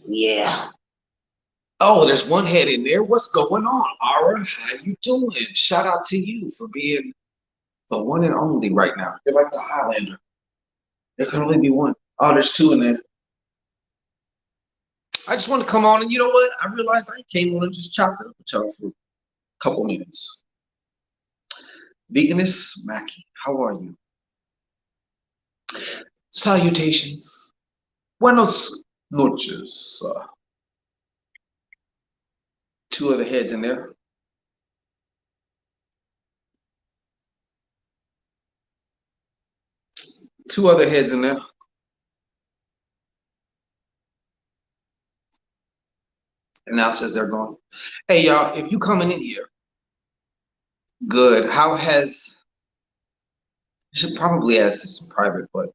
Yeah. Oh, there's one head in there. What's going on, Aura? How you doing? Shout out to you for being the one and only right now. You're like the Highlander. There can only be one. Oh, there's two in there. I just want to come on, and you know what? I realized I came on and just chopped it up with y'all for a couple minutes. Veganist Mackie, how are you? Salutations. Buenos noches. Two other heads in there. Two other heads in there. And now it says they're gone. Hey, y'all, if you coming in here, good. How has, I should probably ask this in private, but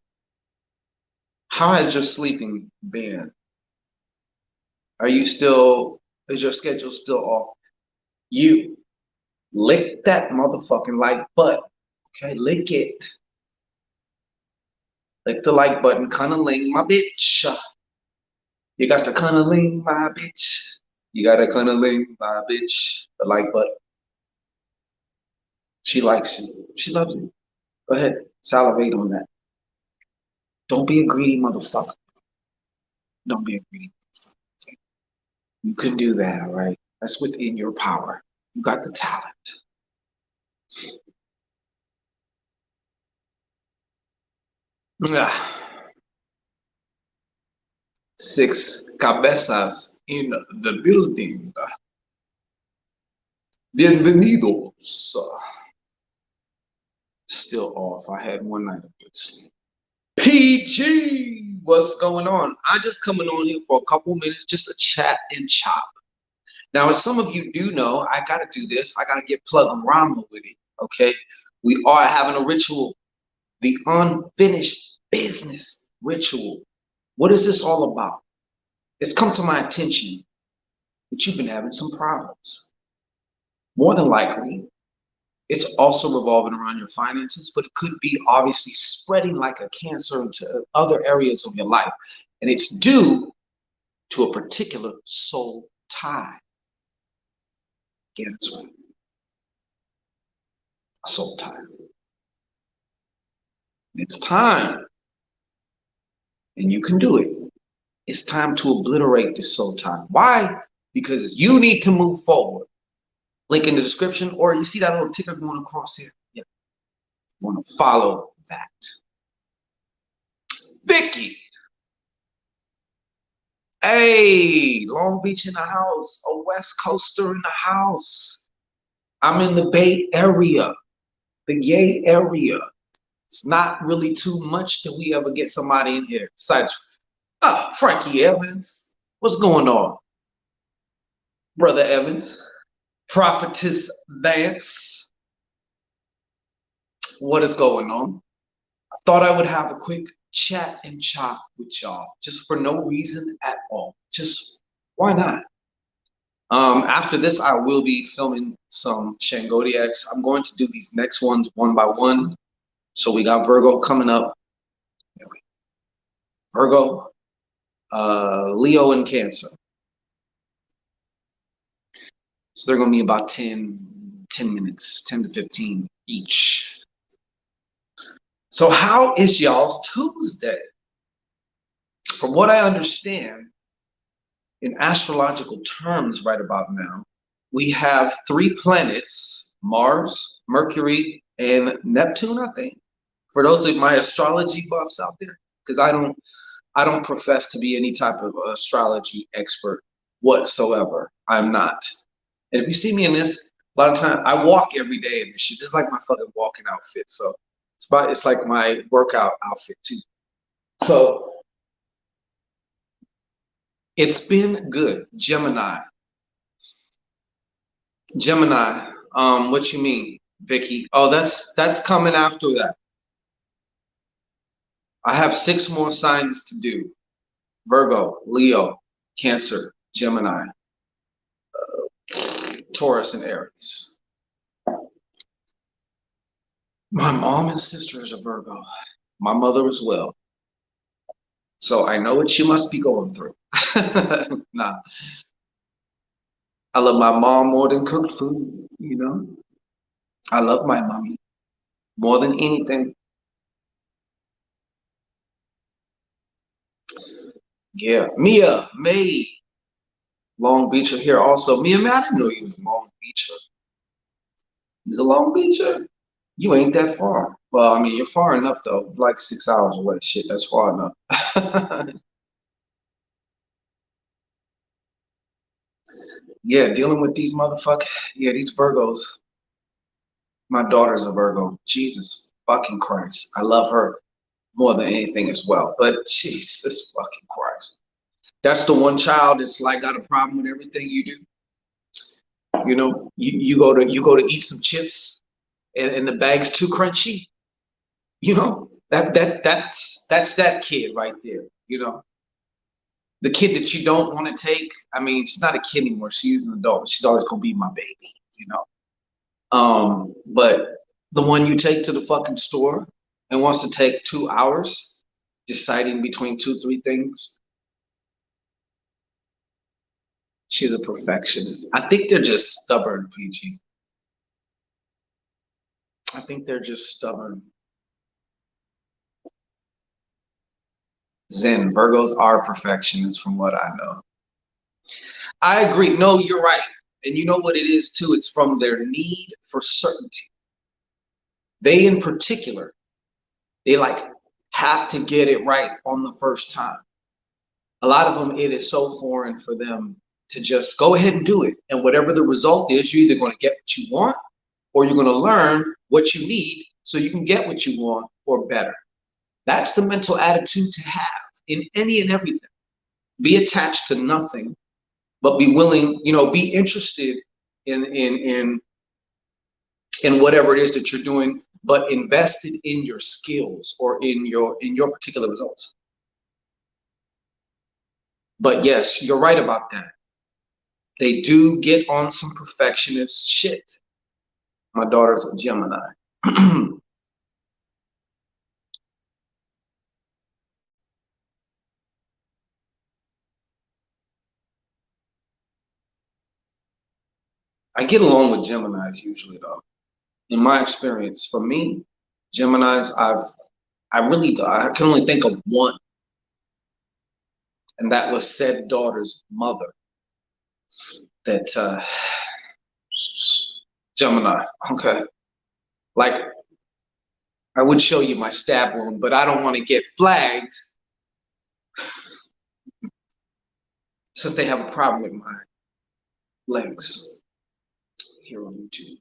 how has your sleeping been? Are you still, is your schedule still off? You lick that motherfucking like button, okay? Lick it. Lick the like button, cunniling, my bitch. You got to cunniling, my bitch. You got to cunniling, my bitch. The like button. She likes you. She loves you. Go ahead, salivate on that. Don't be a greedy motherfucker. Don't be a greedy motherfucker. Okay? You can do that, all right? That's within your power. You got the talent. Six cabezas in the building. Bienvenidos. Still off. I had one night of good sleep. PG, what's going on? I just coming on here for a couple minutes just to chat and chop. Now, as some of you do know, I gotta do this. I gotta get plug and rhyme with it. Okay, we are having a ritual, the unfinished business ritual. What is this all about? It's come to my attention that you've been having some problems. More than likely, it's also revolving around your finances, but it could be obviously spreading like a cancer into other areas of your life. And it's due to a particular soul tie. Yeah, that's right. A soul tie. It's time. And you can do it. It's time to obliterate this soul tie. Why? Because you need to move forward. Link in the description, or you see that little ticker going across here. Yeah. You want to follow that. Vicky. Hey, Long Beach in the house. A West Coaster in the house. I'm in the Bay Area, the gay area. It's not really too much that we ever get somebody in here. Besides, Frankie Evans. What's going on? Brother Evans. Prophetess Vance. What is going on? I thought I would have a quick chat and chop with y'all, just for no reason at all. Just why not? After this, I will be filming some Shangodiacs. I'm going to do these next ones one by one. So we got Virgo coming up. Virgo, Leo, and Cancer. So they're going to be about 10 minutes, 10 to 15 each. So how is y'all's Tuesday? From what I understand, in astrological terms right about now, we have 3 planets, Mars, Mercury, and Neptune, I think. For those of my astrology buffs out there, because I don't profess to be any type of astrology expert whatsoever. I'm not. And if you see me in this, a lot of time I walk every day in this shit, just like my fucking walking outfit. So it's like my workout outfit too. So it's been good. Gemini. What you mean, Vicky? Oh, that's coming after that. I have 6 more signs to do. Virgo, Leo, Cancer, Gemini, Taurus, and Aries. My mom and sister is a Virgo. My mother as well. So I know what she must be going through. Nah, I love my mom more than cooked food, you know? I love my mommy more than anything. Yeah. Mia, May, Long Beacher here also. Mia, man, I didn't know you was Long Beacher. He's a Long Beacher? You ain't that far. Well, I mean, you're far enough though. Like 6 hours away. Shit, that's far enough. Yeah, dealing with these motherfuckers. Yeah, these Virgos. My daughter's a Virgo. Jesus fucking Christ. I love her more than anything as well. But Jesus fucking Christ. That's the one child that's like got a problem with everything you do. You know, you go to eat some chips and the bag's too crunchy. You know, that's that kid right there. You know, the kid that you don't want to take. I mean, she's not a kid anymore. She's an adult. She's always gonna be my baby. You know. But the one you take to the fucking store and wants to take 2 hours deciding between two, three things, she's a perfectionist. I think they're just stubborn, PG. I think they're just stubborn. Zen, Virgos are perfectionists from what I know. I agree. No, you're right. And you know what it is too? It's from their need for certainty. They in particular, they like have to get it right on the first time. A lot of them, it is so foreign for them to just go ahead and do it. And whatever the result is, you're either going to get what you want or you're going to learn what you need so you can get what you want or better. That's the mental attitude to have in any and everything. Be attached to nothing, but be willing, you know, be interested in whatever it is that you're doing, but invested in your skills or in your particular results. But yes, you're right about that. They do get on some perfectionist shit. My daughter's a Gemini. I get along with Geminis usually though. In my experience, for me, Geminis, I can only think of one, and that was said daughter's mother. That Gemini, okay. Like I would show you my stab wound, but I don't want to get flagged since they have a problem with my legs here on YouTube.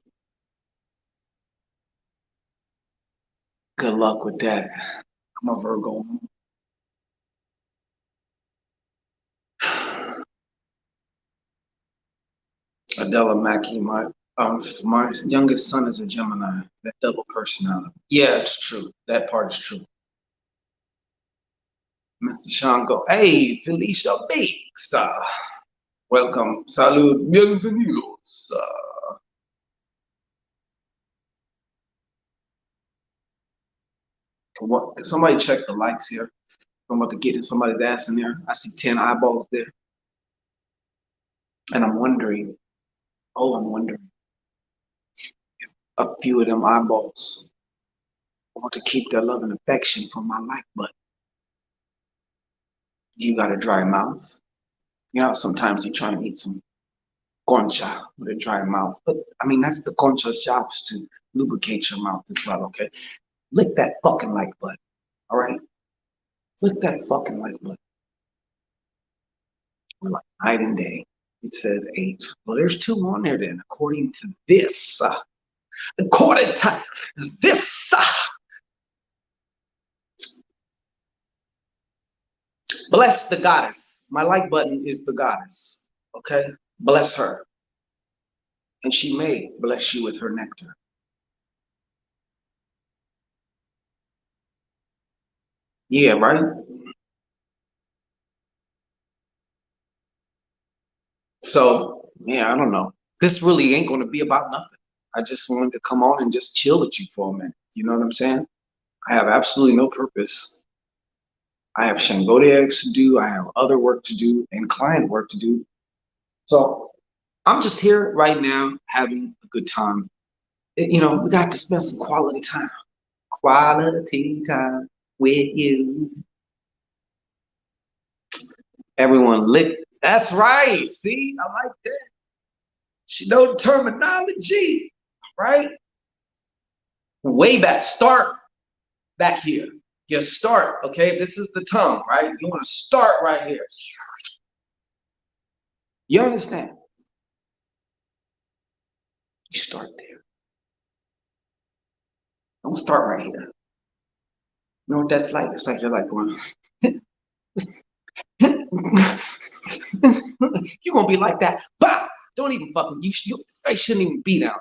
Good luck with that. I'm a Virgo. Adela Mackey, my youngest son is a Gemini. That double personality. Yeah, it's true. That part is true. Mr. Shango. Hey, Felicia Biggs. Welcome. Salud. Bienvenidos. Can somebody check the likes here? I'm about to get in somebody's ass in there. I see 10 eyeballs there. And I'm wondering if a few of them eyeballs want to keep their love and affection from my like button. You got a dry mouth. You know, sometimes you try and eat some concha with a dry mouth. But I mean, that's the concha's job is to lubricate your mouth as well, okay? Lick that fucking like button, all right? Lick that fucking like button. We're like night and day. It says 8. Well, there's 2 on there then, according to this. According to this. Bless the goddess. My like button is the goddess, okay? Bless her. And she may bless you with her nectar. Yeah, right? So, yeah, I don't know. This really ain't going to be about nothing. I just wanted to come on and just chill with you for a minute. You know what I'm saying? I have absolutely no purpose I have Shangodiacs to do. I have other work to do and client work to do. So I'm just here right now having a good time. We got to spend some quality time. Quality time with you. Everyone lick. That's right. See, I like that. She know the terminology, right? Way back. Start back here. You start, okay? This is the tongue, right? You want to start right here. You understand? You start there. Don't start right here. You know what that's like? It's like you're like going, you're gonna be like that. Bah! Don't even fucking, your face shouldn't even be down.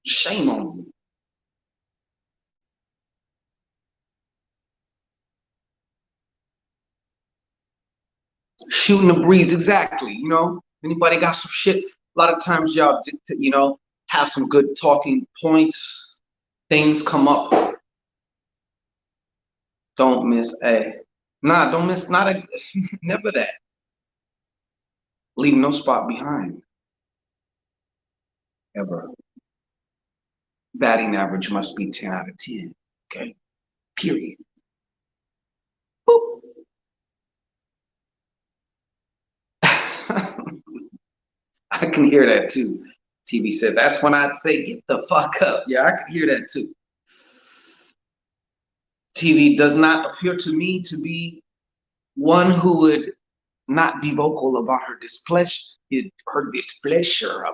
Shame on you. Shooting the breeze, exactly. Anybody got some shit? A lot of times y'all, have some good talking points. Things come up. Don't miss a. Nah, don't miss, not a, never that. Leave no spot behind. Ever. Batting average must be 10 out of 10. Okay? Period. Boop. I can hear that too. TV says, that's when I'd say, get the fuck up. Yeah, I can hear that too. TV does not appear to me to be one who would not be vocal about her displeasure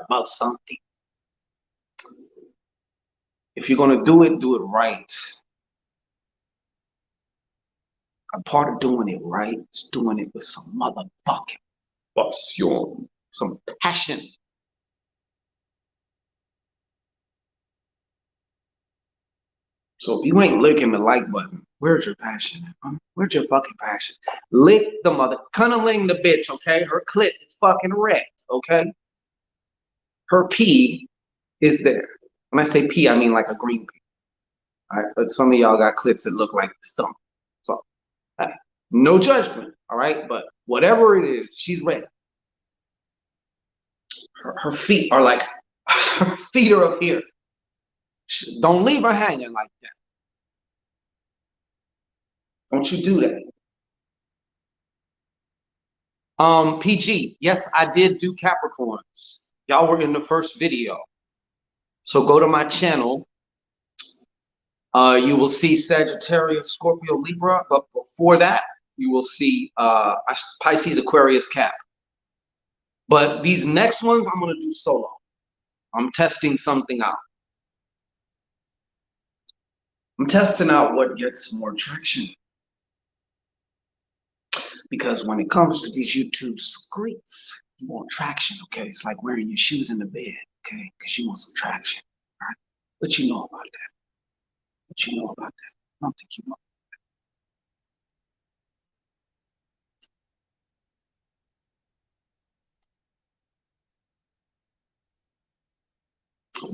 about something. If you're going to do it right. A part of doing it right is doing it with some motherfucking passion, some passion. So if you ain't licking the like button, where's your passion? Huh? Where's your fucking passion? Lick the mother, cunniling the bitch, okay? Her clit is fucking wrecked, okay? Her pee is there. When I say pee, I mean like a green pea. All right, but some of y'all got clits that look like the stump. So, no judgment, all right? But whatever it is, she's ready. Her feet are like, her feet are up here. Don't leave her hanging like that. Don't you do that. PG, yes, I did do Capricorns. Y'all were in the first video. So go to my channel. You will see Sagittarius, Scorpio, Libra, but before that, you will see Pisces, Aquarius, Cap. But these next ones, I'm going to do solo. I'm testing something out. I'm testing out what gets more traction. Because when it comes to these YouTube streets, you want traction, okay? It's like wearing your shoes in the bed, okay? Because you want some traction, right? What you know about that? What you know about that? I don't think you know.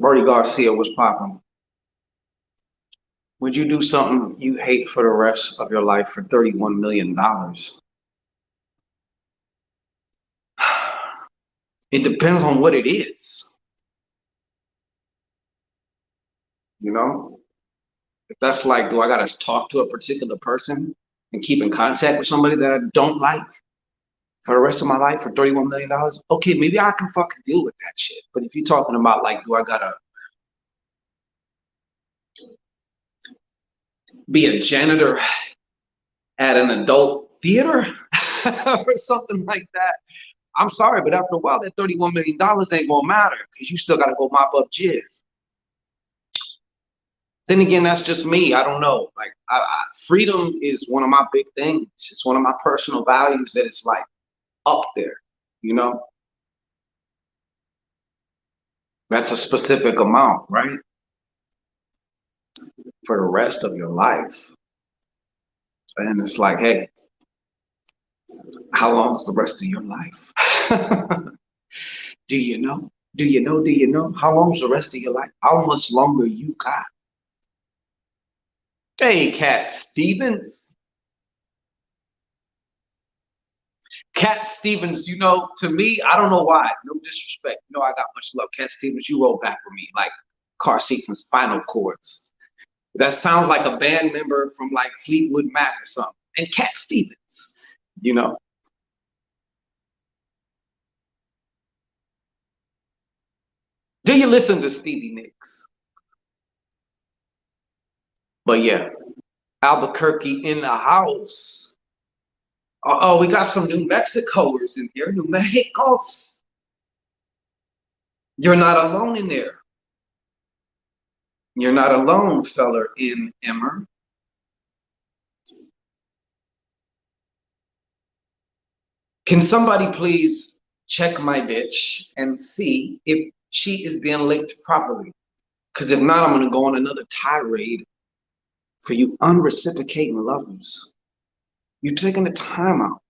Birdie Garcia was popping. Would you do something you hate for the rest of your life for $31 million? It depends on what it is. If that's like, do I got to talk to a particular person and keep in contact with somebody that I don't like for the rest of my life for $31 million? Okay, maybe I can fucking deal with that shit. But if you're talking about like, do I got to be a janitor at an adult theater or something like that? I'm sorry, but after a while, that $31 million ain't gonna matter because you still gotta go mop up jizz. Then again, that's just me. I don't know. Like, freedom is one of my big things. It's one of my personal values that it's like up there, you know? That's a specific amount, right? For the rest of your life. And it's like, hey, how long is the rest of your life? Do you know? Do you know? Do you know? How long is the rest of your life? How much longer you got? Hey, Cat Stevens. Cat Stevens, to me, I don't know why. No disrespect. I got much love. Cat Stevens, you roll back with me like car seats and spinal cords. That sounds like a band member from like Fleetwood Mac or something. And Cat Stevens, you know. Do you listen to Stevie Nicks? But yeah, Albuquerque in the house. Oh, we got some New Mexicoers in here. New Mexicos. You're not alone in there. You're not alone, feller in Emmer. Can somebody please check my bitch and see if she is being licked properly? Because if not, I'm going to go on another tirade for you unreciprocating lovers. You taking the time out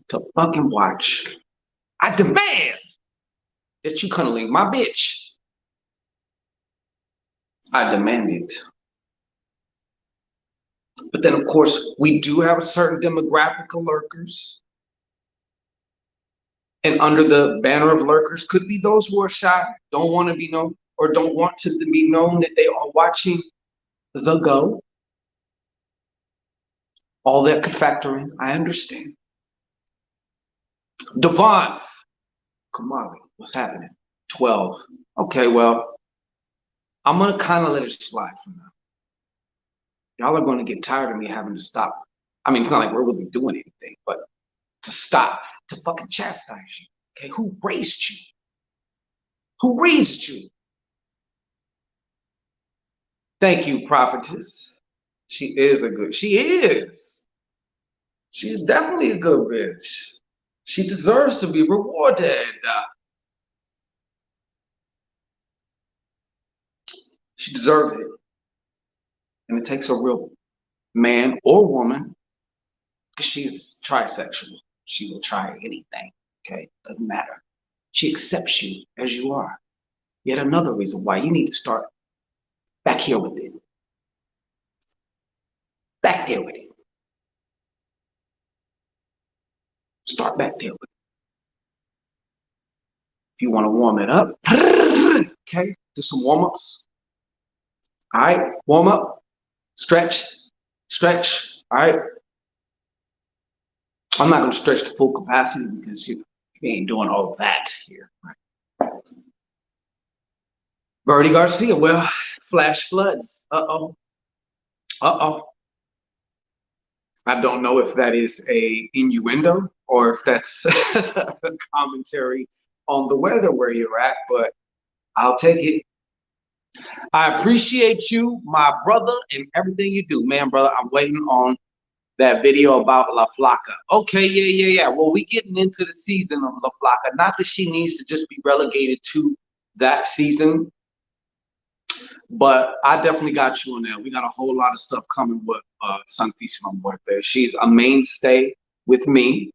to fucking watch. I demand that you couldn't leave my bitch. I demand it. But then, of course, we do have a certain demographic of lurkers. And under the banner of lurkers could be those who are shy, don't want to be known, or don't want to be known that they are watching the go. All that could factor in. I understand. Devon, Kamali, what's happening? 12. Okay, well, I'm going to kind of let it slide for now. Y'all are going to get tired of me having to stop. I mean, it's not like we're really doing anything, but to stop, to fucking chastise you. Okay, who raised you? Who raised you? Thank you, prophetess. She is a good, she is. She's definitely a good bitch. She deserves to be rewarded. She deserves it. And it takes a real man or woman, because she's trisexual. She will try anything. Okay, doesn't matter. She accepts you as you are. Yet another reason why you need to start back here with it. Back there with it. Start back there with it. If you want to warm it up, okay, do some warm-ups. All right, warm up, stretch, stretch. All right. I'm not going to stretch to full capacity because you ain't doing all that here. Right? Birdie Garcia, well, flash floods. Uh-oh. Uh-oh. I don't know if that is a innuendo or if that's a commentary on the weather where you're at, but I'll take it. I appreciate you, my brother, and everything you do, man, brother. I'm waiting on that video about La Flaca. Okay, yeah. Well, we getting into the season of La Flaca. Not that she needs to just be relegated to that season, but I definitely got you on there. We got a whole lot of stuff coming with Santissima Muerte. She's a mainstay with me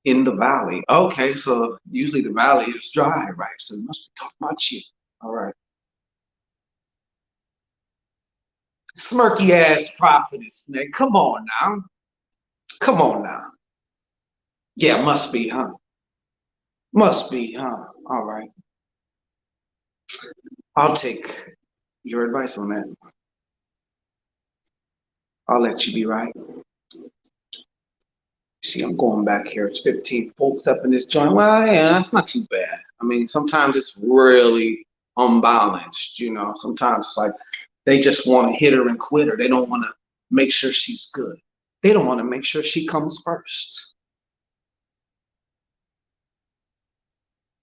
in the valley. Okay, so usually the valley is dry, right? So we must be talking about you. All right. Smirky ass prophetess, man. Come on now. Come on now. Yeah, must be, huh? Must be, huh? All right. I'll take your advice on that. I'll let you be right. See, I'm going back here. It's 15 folks up in this joint. Well, yeah, that's not too bad. I mean, sometimes it's really unbalanced, Sometimes it's like they just want to hit her and quit her. They don't want to make sure she's good. They don't want to make sure she comes first.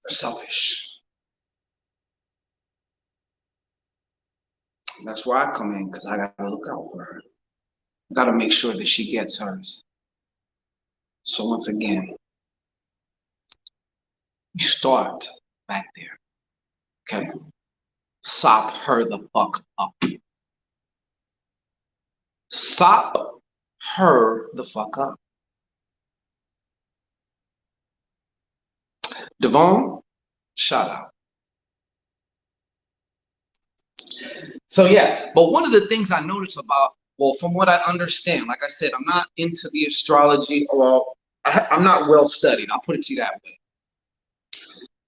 They're selfish. And that's where I come in, because I got to look out for her. I got to make sure that she gets hers. So once again, you start back there, okay? Sop her the fuck up. Sop her the fuck up. Devon, shout out. So yeah, but one of the things I noticed about, well, from what I understand, like I said, I'm not into the astrology, or I'm not well studied. I'll put it to you that way.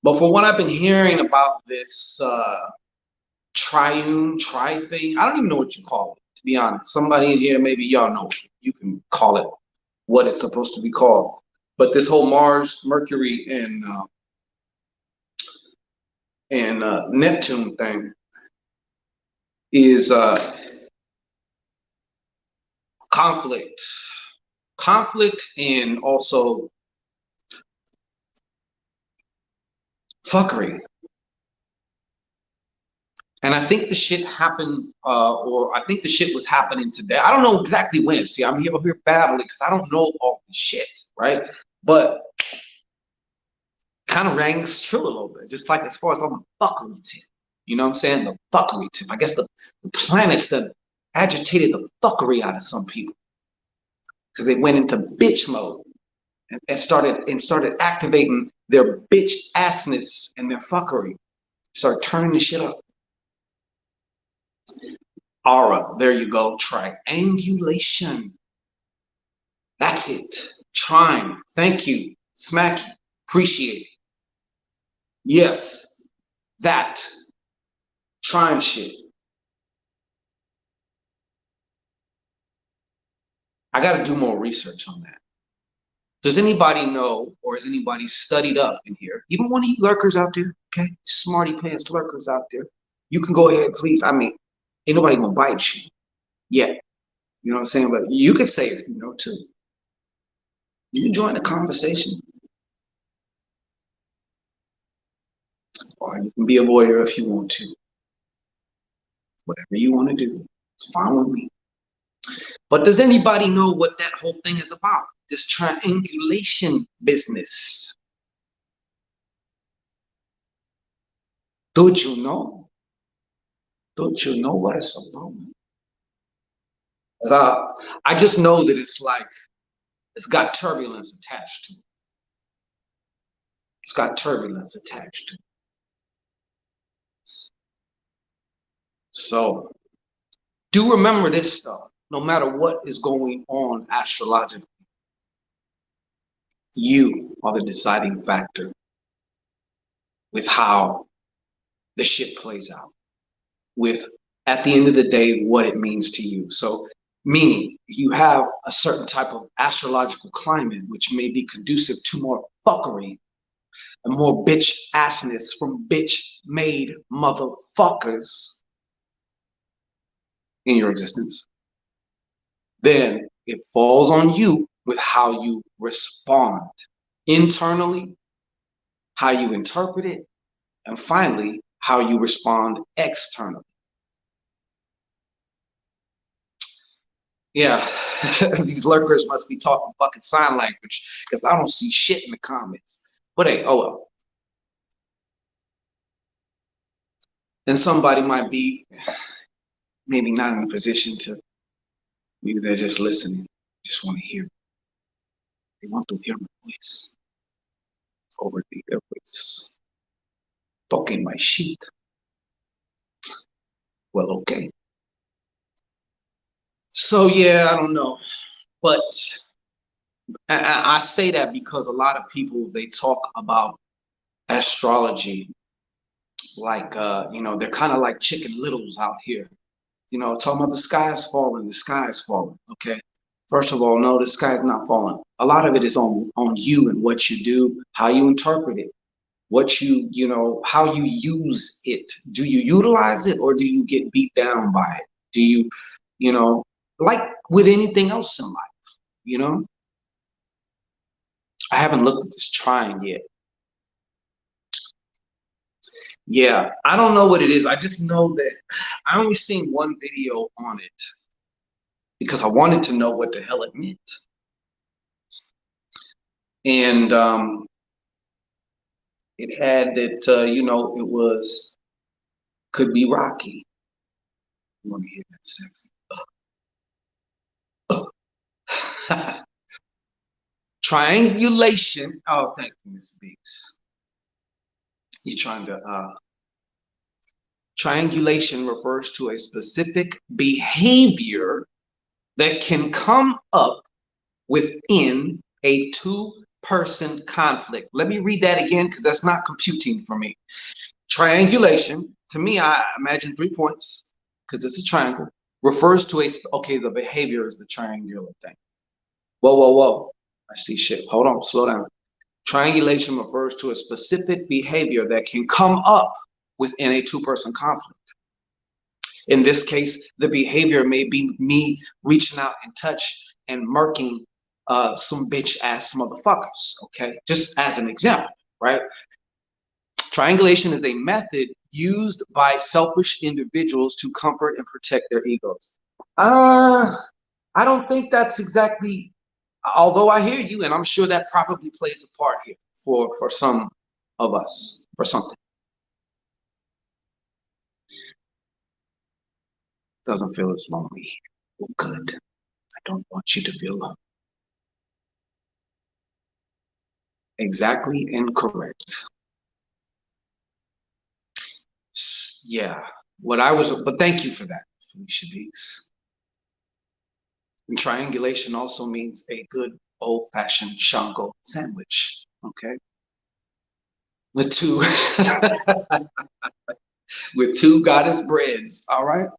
But from what I've been hearing about this tri thing, I don't even know what you call it, to be honest. Somebody in here, maybe y'all know, you can call it what it's supposed to be called. But this whole Mars, Mercury, and Neptune thing is conflict, conflict, and also fuckery. And I think the shit happened, or I think the shit was happening today. I don't know exactly when. See, I'm here babbling because I don't know all the shit, right? But kind of rings true a little bit, just like as far as on the fuckery tip. You know what I'm saying? The fuckery tip. I guess the planets that agitated the fuckery out of some people because they went into bitch mode and started activating their bitch assness and their fuckery. Start turning the shit up. Aura, there you go. Triangulation. That's it. Trine. Thank you. Smacky. Appreciate it. Yes. That. Trine shit. I got to do more research on that. Does anybody know, or is anybody studied up in here? Even one of you lurkers out there, okay? Smarty pants lurkers out there. You can go ahead, please. I mean, ain't nobody gonna bite you yet. You know what I'm saying? But you could say it, too. You can join the conversation. Or you can be a voyeur if you want to. Whatever you want to do, it's fine with me. But does anybody know what that whole thing is about? This triangulation business. Don't you know? Don't you know what it's about? I just know that it's got turbulence attached to it. It's got turbulence attached to it. So do remember this stuff. No matter what is going on astrologically, you are the deciding factor with how the shit plays out, with, at the end of the day, what it means to you. So meaning you have a certain type of astrological climate which may be conducive to more fuckery and more bitch assness from bitch made motherfuckers in your existence, then it falls on you with how you respond internally, how you interpret it, and finally, how you respond externally. Yeah, these lurkers must be talking fucking sign language because I don't see shit in the comments. But hey, oh well. And somebody might be maybe not in a position to, maybe they're just listening, just want to hear. They want to hear my voice over the airwaves, talking my shit. Well, okay. So yeah, I don't know, but I say that because a lot of people, they talk about astrology like they're kind of like Chicken Littles out here, talking about the sky is falling, the sky is falling. Okay, first of all, no, the sky is not falling. A lot of it is on you and what you do, how you interpret it, what how you use it. Do you utilize it, or do you get beat down by it? Do you, like with anything else in life, I haven't looked at this trine yet. Yeah, I don't know what it is. I just know that I only seen one video on it because I wanted to know what the hell it meant. And it had that, it could be rocky. You want to hear that sexy? Triangulation. Oh, thank you, Miss Beaks. You're Triangulation refers to a specific behavior that can come up within a two-person conflict. Let me read that again because that's not computing for me. Triangulation, to me, I imagine 3 points because it's a triangle, refers to a, okay, the behavior is the triangular thing. Whoa, whoa, whoa. I see shit. Hold on, slow down. Triangulation refers to a specific behavior that can come up within a two-person conflict. In this case, the behavior may be me reaching out and touch and murking some bitch ass motherfuckers, okay? Just as an example, right? Triangulation is a method used by selfish individuals to comfort and protect their egos. I don't think that's exactly, although I hear you, and I'm sure that probably plays a part here for some of us, for something. Doesn't feel as lonely. Well, good. I don't want you to feel lonely. Exactly incorrect. Yeah, what I was, but thank you for that, Felicia Beeks. And triangulation also means a good old-fashioned Shango sandwich, okay? With two, with two goddess breads, all right?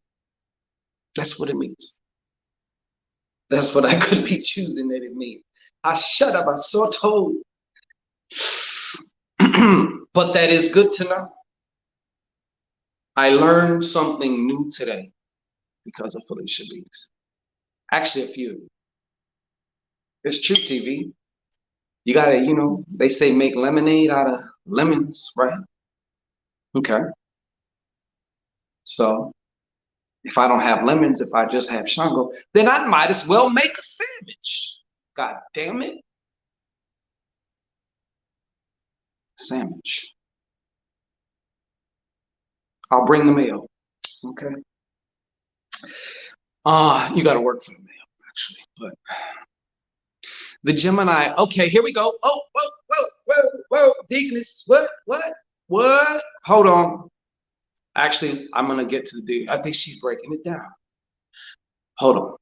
That's what it means. That's what I could be choosing that it means. I shut up, I so told. But that is good to know. I learned something new today because of Felicia Beeks. Actually, a few of you. It's true, TV. You gotta, you know, they say make lemonade out of lemons, right? Okay. So if I don't have lemons, if I just have Shango, then I might as well make a sandwich. God damn it. Sandwich. I'll bring the mail. Okay. You gotta work for the mail, actually. But the Gemini, okay, here we go. Oh, whoa, whoa, whoa, whoa, Deaconess, what? Hold on. Actually, I'm gonna get to the dude. I think she's breaking it down. Hold on.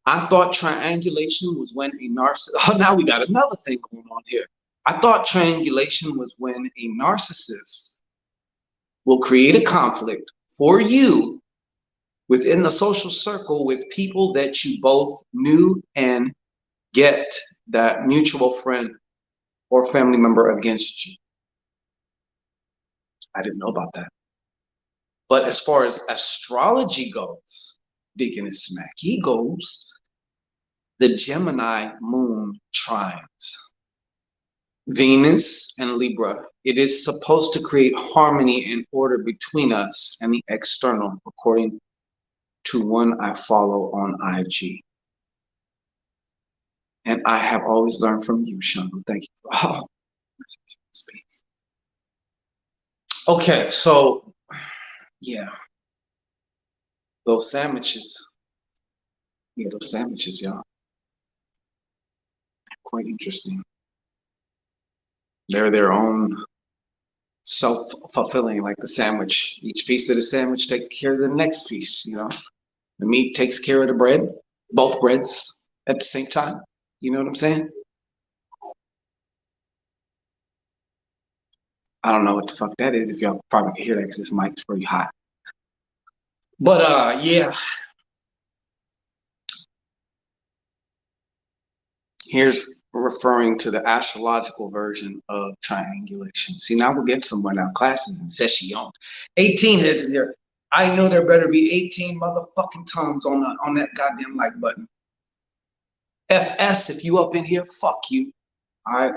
I thought triangulation was when a narcissist. Oh, now we got another thing going on here. I thought triangulation was when a narcissist will create a conflict for you within the social circle with people that you both knew and get that mutual friend or family member against you. I didn't know about that. But as far as astrology goes, Deaconess Smacky goes, the Gemini moon trines Venus and Libra. It is supposed to create harmony and order between us and the external, according to one I follow on IG. And I have always learned from you, Shango. Thank you for all. Okay, so yeah, those sandwiches. Yeah, those sandwiches, y'all. Quite interesting. They're their own self-fulfilling, like the sandwich. Each piece of the sandwich takes care of the next piece, you know. The meat takes care of the bread, both breads at the same time. You know what I'm saying? I don't know what the fuck that is. If y'all probably can hear that because this mic's pretty hot. But yeah. Here's referring to the astrological version of triangulation. See, now we're getting somewhere now. Classes in session. 18 heads in there. I know there better be 18 motherfucking tongues on that goddamn like button. FS, if you up in here, fuck you. All right.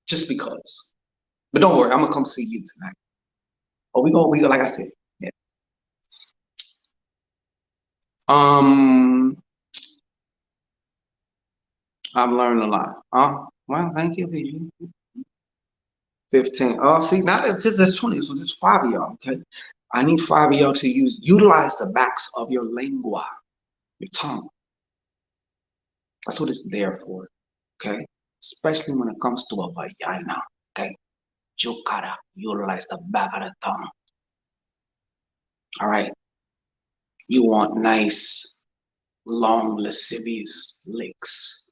Just because. But don't worry, I'm gonna come see you tonight. Oh, we go, like I said. Yeah. I've learned a lot. Well, thank you, PG. 15. Oh, see, now there's 20, so there's 5 of y'all, okay? I need 5 of y'all to utilize the backs of your lingua, your tongue. That's what it's there for, okay? Especially when it comes to a vagina, okay? You gotta utilize the back of the thumb. All right. You want nice, long, lascivious licks.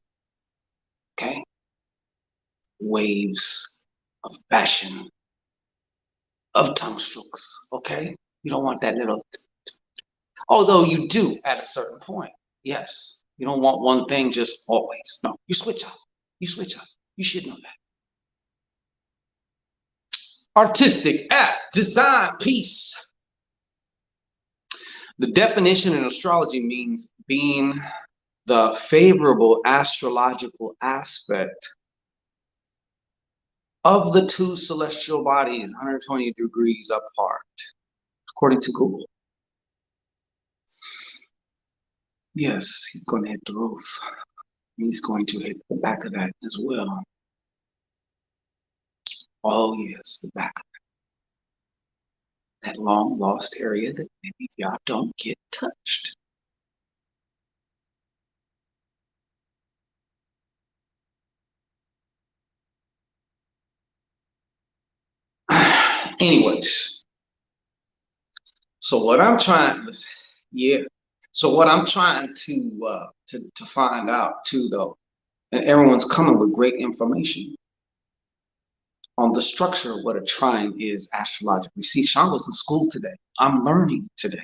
Okay. Waves of passion, of tongue strokes. Okay. You don't want that little, although you do at a certain point. Yes. You don't want one thing just always. No, you switch up. You switch up. You should know that. Artistic act, design, piece. The definition in astrology means being the favorable astrological aspect of the two celestial bodies 120 degrees apart, according to Google. Yes, he's going to hit the roof. He's going to hit the back of that as well. Oh, yes, the back of that long lost area that maybe y'all don't get touched. Anyways, so what I'm trying to, yeah. So what I'm trying to find out too, though, and everyone's coming with great information on the structure of what a trine is astrologically. See, Sean goes to school today. I'm learning today.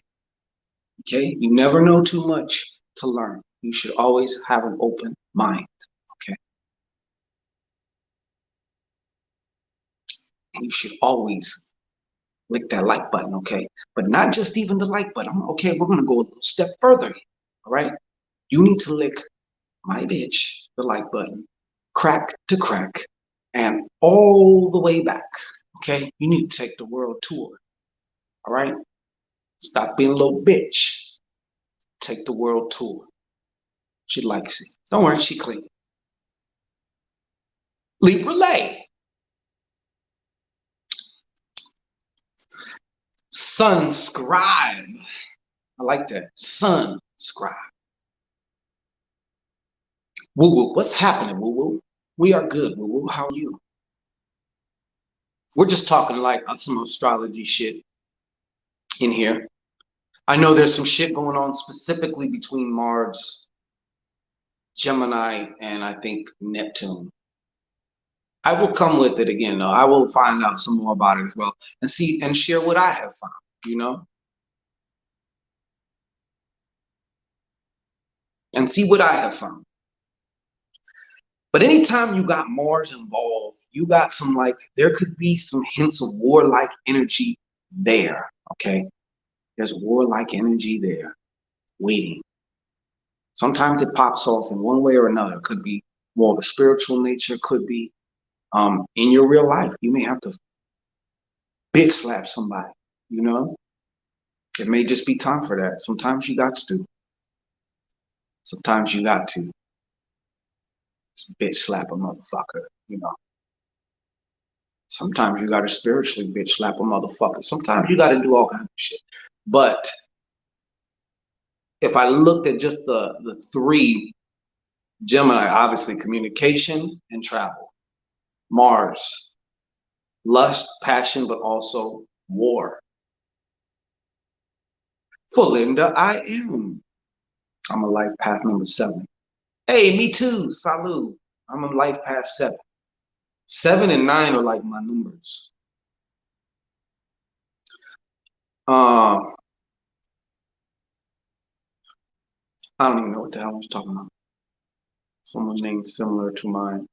Okay, you never know too much to learn. You should always have an open mind. Okay, and you should always lick that like button. Okay, but not just even the like button. Okay, we're gonna go a little step further. All right, you need to lick my bitch, the like button, crack to crack, and all the way back. Okay, you need to take the world tour. All right, stop being a little bitch. Take the world tour. She likes it. Don't worry, she clean. Libra lay. Sun scribe. I like that. Sun scribe. Woo woo. What's happening, woo woo? We are good, woo woo. How are you? We're just talking like some astrology shit in here. I know there's some shit going on specifically between Mars, Gemini, and I think Neptune. I will come with it again, though. I will find out some more about it as well and see and share what I have found, you know, and see what I have found. But anytime you got Mars involved, you got some like, there could be some hints of warlike energy there, okay? There's warlike energy there waiting. Sometimes it pops off in one way or another. It could be more of a spiritual nature, could be in your real life. You may have to bitch slap somebody, you know? It may just be time for that. Sometimes you got to. Sometimes you got to. Just bitch slap a motherfucker, you know? Sometimes you got to spiritually bitch slap a motherfucker. Sometimes you got to do all kinds of shit. But if I looked at just the three, Gemini, obviously communication and travel. Mars, lust, passion, but also war. For Linda, I am. I'm a life path number 7. Hey, me too. Salud. I'm a life path 7. 7 and 9 are like my numbers. I don't even know what the hell I was talking about. Someone's name similar to mine.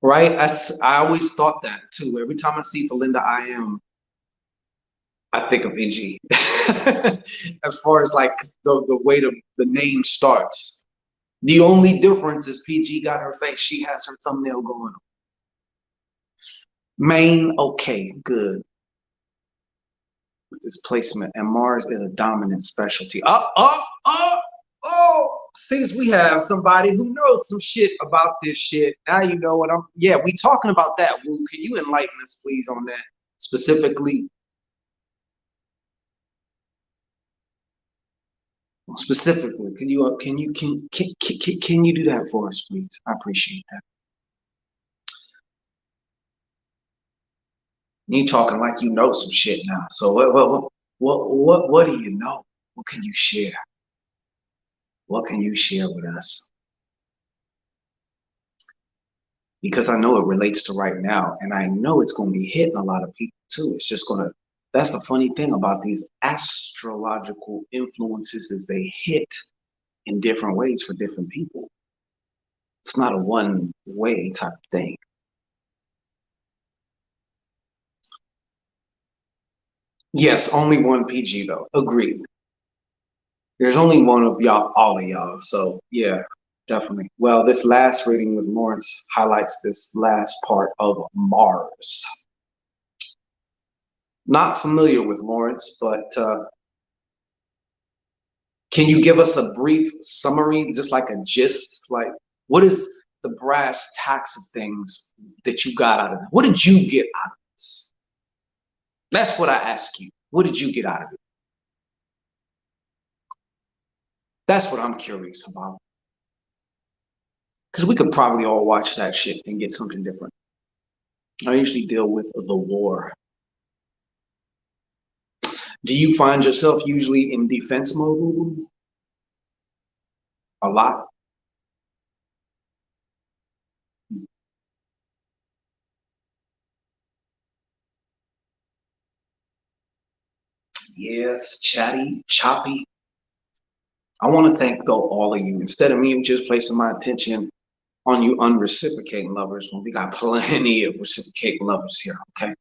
Right? I always thought that too. Every time I see Felinda I think of PG. As far as like the way the name starts. The only difference is PG got her face. She has her thumbnail going on. Main, okay, good. With this placement. And Mars is a dominant specialty. Seems we have somebody who knows some shit about this shit. Now you know what yeah, we talking about that. Woo, can you enlighten us please on that specifically? Specifically, can you do that for us, please? I appreciate that. You talking like you know some shit now. So what do you know? What can you share? What can you share with us? Because I know it relates to right now, and I know it's going to be hitting a lot of people too. It's just going to, that's the funny thing about these astrological influences is they hit in different ways for different people. It's not a one way type of thing. Yes, only one PG though. Agreed. There's only one of y'all, all of y'all. So yeah, definitely. Well, this last reading with Lawrence highlights this last part of Mars. Not familiar with Lawrence, but can you give us a brief summary, just like a gist? Like, what is the brass tacks of things that you got out of it? What did you get out of this? That's what I ask you. What did you get out of it? That's what I'm curious about. Because we could probably all watch that shit and get something different. I usually deal with the war. Do you find yourself usually in defense mode a lot? Yes, chatty, choppy. I want to thank though all of you. Instead of me just placing my attention on you unreciprocating lovers, when we got plenty of reciprocating lovers here. Okay,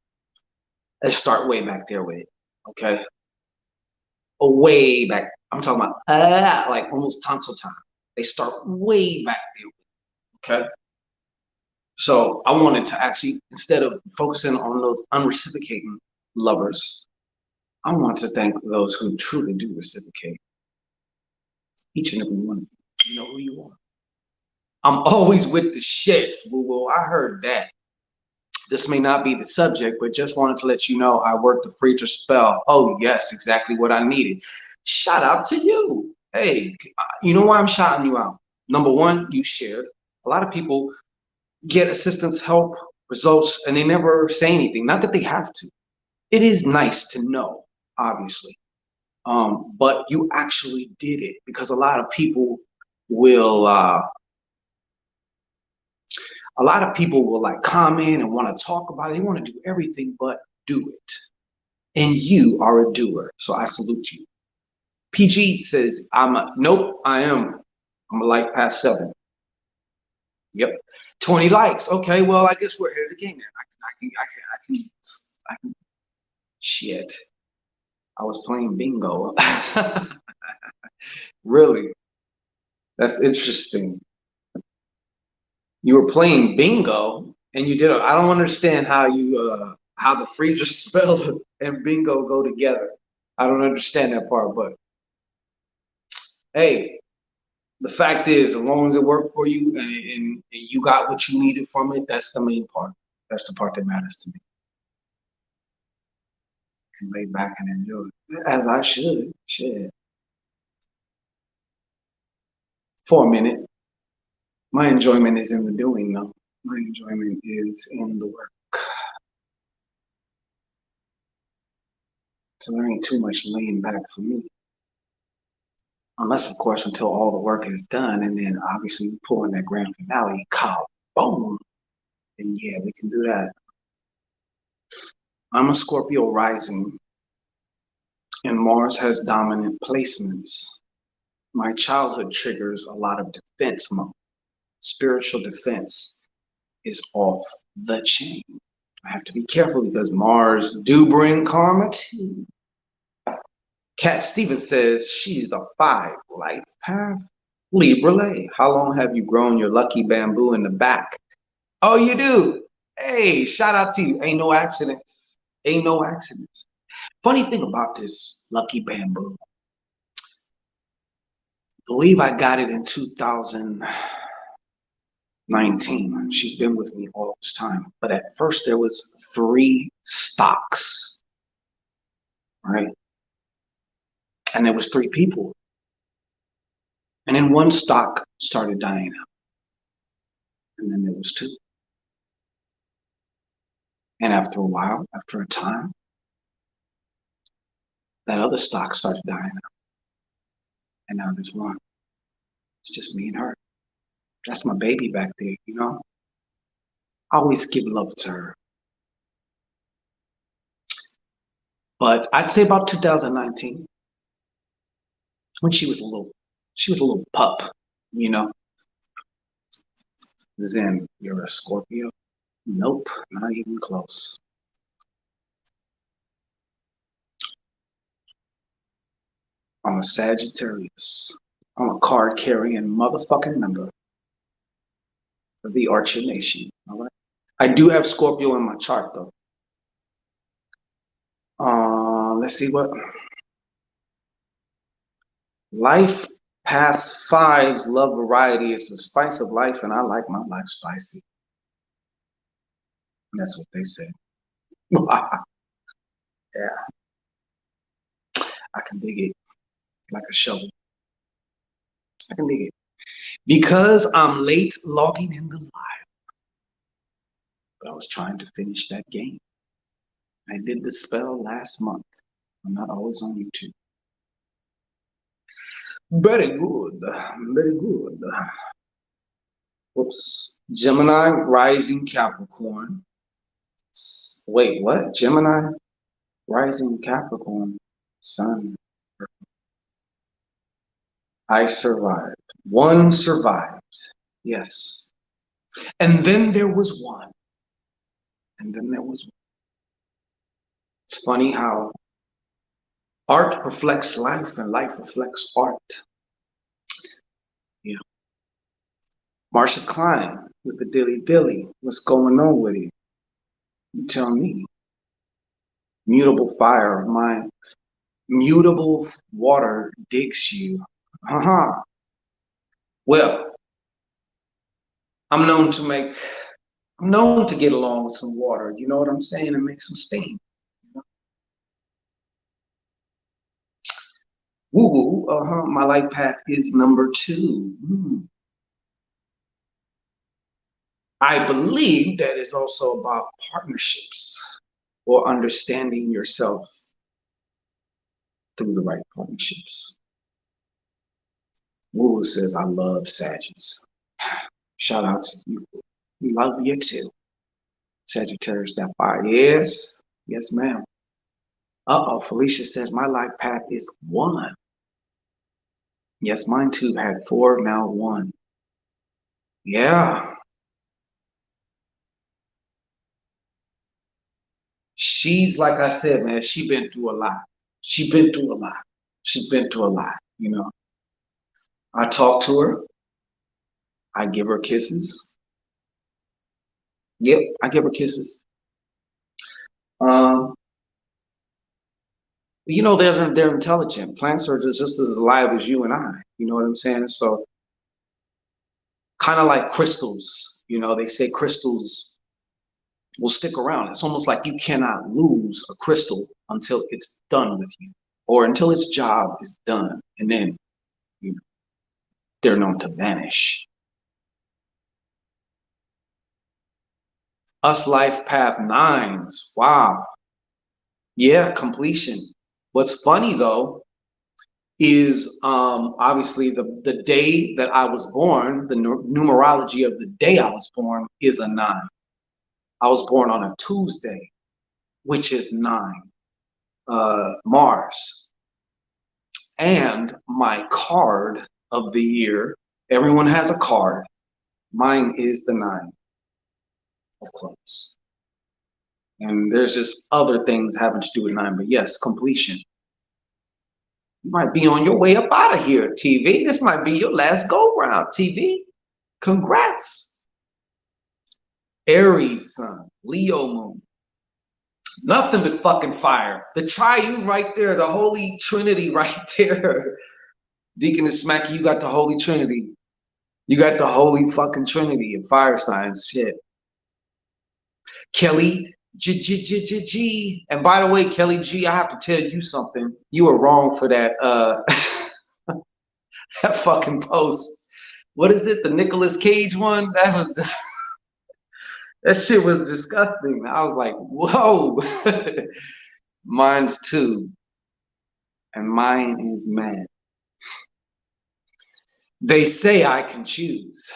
let's start way back there with it. Okay, way back. I'm talking about like almost tonsil time. They start way back there. Okay. So I wanted to actually, instead of focusing on those unreciprocating lovers, I want to thank those who truly do reciprocate. Each and every one of you. You know who you are. I'm always with the shits. Well, I heard that. This may not be the subject, but just wanted to let you know I worked a Friedrich spell. Oh, yes, exactly what I needed. Shout out to you. Hey, you know why I'm shouting you out? Number one, you shared. A lot of people get assistance, help, results, and they never say anything. Not that they have to. It is nice to know, obviously. But you actually did it because a lot of people will like comment and want to talk about it. They want to do everything but do it. And you are a doer. So I salute you. PG says, nope, I'm a life past 7. Yep. 20 likes. Okay, well, I guess we're ahead of the game. I can, shit. I was playing bingo. Really? That's interesting. You were playing bingo and you did it. I don't understand how you how the freezer spell and bingo go together. I don't understand that part, but hey, the fact is, as long as it worked for you and you got what you needed from it, that's the main part. That's the part that matters to me. I can lay back and enjoy it, as I should. Shit. For a minute, my enjoyment is in the doing, though. My enjoyment is in the work. So there ain't too much laying back for me. Unless, of course, until all the work is done, and then obviously we pull in that grand finale, cow, boom, and yeah, we can do that. I'm a Scorpio rising, and Mars has dominant placements. My childhood triggers a lot of defense mode. Spiritual defense is off the chain. I have to be careful because Mars do bring karma too. Cat Stevens says she's a 5 life path. Libra, how long have you grown your lucky bamboo in the back? Oh, you do? Hey, shout out to you. Ain't no accidents. Ain't no accidents. Funny thing about this lucky bamboo, I believe I got it in 2019. She's been with me all this time. But at first there was 3 stocks, right? And there was 3 people. And then 1 stock started dying out. And then there was 2. And after a while, after a time, that other stock started dying out. And now there's one. It's just me and her. That's my baby back there, you know? I always give love to her. But I'd say about 2019, when she was a little pup, you know? Zen, you're a Scorpio? Nope, not even close. I'm a Sagittarius. I'm a card-carrying motherfucking member of the Archer Nation. All right. I do have Scorpio in my chart, though. Let's see what. Life past fives, love variety is the spice of life, and I like my life spicy. That's what they say. Yeah, I can dig it like a shovel. I can dig it. Because I'm late logging in the live, but I was trying to finish that game. I did the spell last month. I'm not always on YouTube. Very good. Very good. Whoops. Gemini, rising Capricorn. Wait, what? Gemini, rising Capricorn, Sun. I survived. One survived. Yes. And then there was one. And then there was one. It's funny how art reflects life and life reflects art. Yeah. Marsha Klein with the Dilly Dilly. What's going on with it? You tell me. Mutable fire of mine. Mutable water digs you. Well, I'm known to get along with some water. You know what I'm saying? And make some steam. Woo woo. My life path is number 2. I believe that is also about partnerships or understanding yourself through the right partnerships. Woo says, I love Sagittarius. Shout out to you. We love you too. Sagittarius, that fire. Yes. Yes, ma'am. Felicia says, my life path is 1. Yes, mine too had 4, now 1. Yeah. She's, like I said, man, she been through a lot. She's been through a lot, you know. I talk to her. I give her kisses. Yep, I give her kisses. You know, they're intelligent. Plants are just as alive as you and I. You know what I'm saying? So, kind of like crystals. You know, they say crystals will stick around. It's almost like you cannot lose a crystal until it's done with you, or until its job is done, and then you know, they're known to vanish. Us life path 9s. Wow. Yeah, completion. What's funny though is obviously the day that I was born, the numerology of the day I was born is a 9. I was born on a Tuesday, which is 9, Mars. And my card of the year, everyone has a card. Mine is the 9 of clubs. And there's just other things having to do with 9, but yes, completion. You might be on your way up out of here, TV. This might be your last go round, TV. Congrats. Aries sun, Leo moon. Nothing but fucking fire. The triune right there, the Holy Trinity right there. Deaconess Smacky, you got the Holy Trinity. You got the Holy fucking Trinity of fire signs. Shit. Kelly G. And by the way, Kelly G, I have to tell you something. You were wrong for that that fucking post. What is it? The Nicolas Cage one? That was That shit was disgusting. I was like, whoa. Mine's too. And mine is mad. They say I can choose.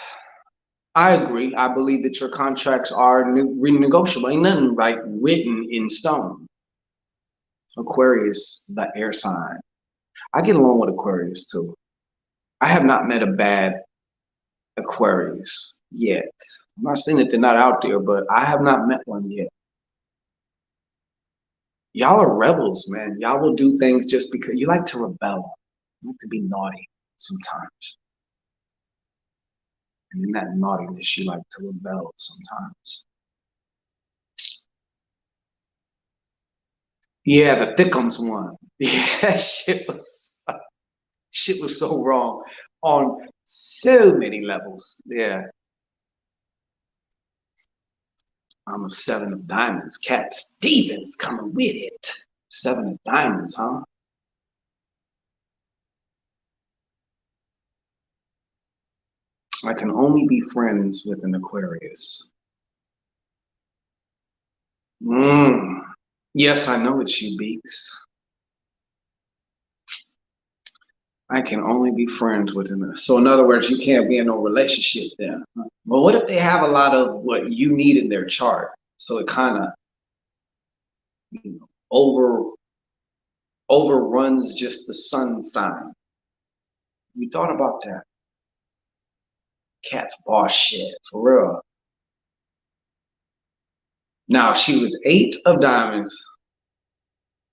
I agree. I believe that your contracts are renegotiable. Ain't nothing like written in stone. Aquarius, the air sign. I get along with Aquarius too. I have not met a bad Aquarius yet. I'm not saying that they're not out there, but I have not met one yet. Y'all are rebels, man. Y'all will do things just because you like to rebel. You like to be naughty sometimes. And in that naughtiness, you like to rebel sometimes. Yeah, the Thickums one. Yeah, shit was so wrong on so many levels. Yeah. I'm a 7 of diamonds. Cat Stevens coming with it. 7 of diamonds, huh? I can only be friends with an Aquarius. Yes, I know it's you, Beaks. I can only be friends with an. So in other words, you can't be in no relationship then. Huh? Well, what if they have a lot of what you need in their chart? So it kind of over overruns just the sun sign. You thought about that? Cat's boss shit for real. Now she was 8 of diamonds.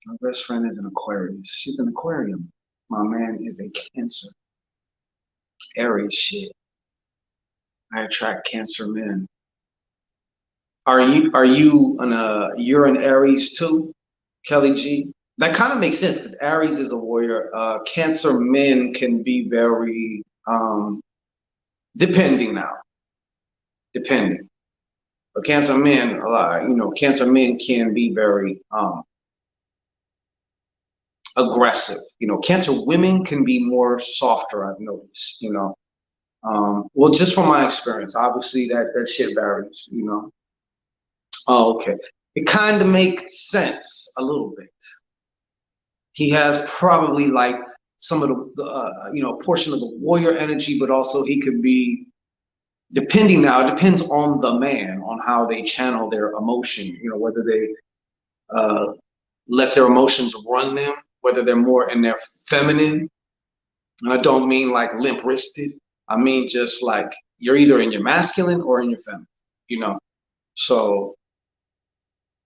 My best friend is an Aquarius. She's an aquarium. My man is a Cancer. Aries shit. I attract Cancer men. Are you you're an Aries too, Kelly G? That kind of makes sense because Aries is a warrior. Cancer men can be very depending now, depending. But Cancer men, a lot, Cancer men can be very aggressive. Cancer women can be more softer. I've noticed. Well, just from my experience, obviously that shit varies. Oh, okay. It kind of makes sense a little bit. He has probably like some of the portion of the warrior energy, but also he could be depending now. It depends on the man on how they channel their emotion. Whether they uh, let their emotions run them, whether they're more in their feminine. And I don't mean like limp wristed. I mean just like you're either in your masculine or in your feminine. You know. So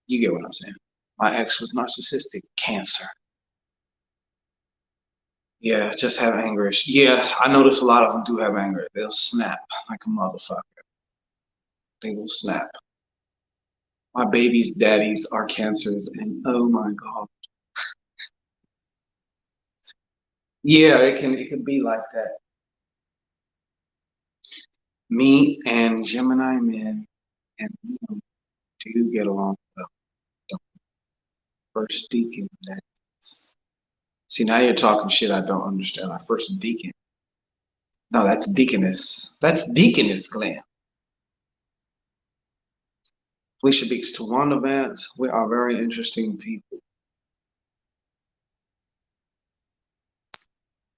you get what I'm saying. My ex was narcissistic, Cancer. Yeah, just have anger. Yeah, I notice a lot of them do have anger. They'll snap like a motherfucker. They will snap. My baby's daddies are Cancers, and oh my god. Yeah, it can be like that. Me and Gemini men and do you get along well? The first deacon that see now you're talking shit I don't understand. Our first deacon. No, that's deaconess. That's deaconess Glenn. Felicia Beaks to one event. We are very interesting people.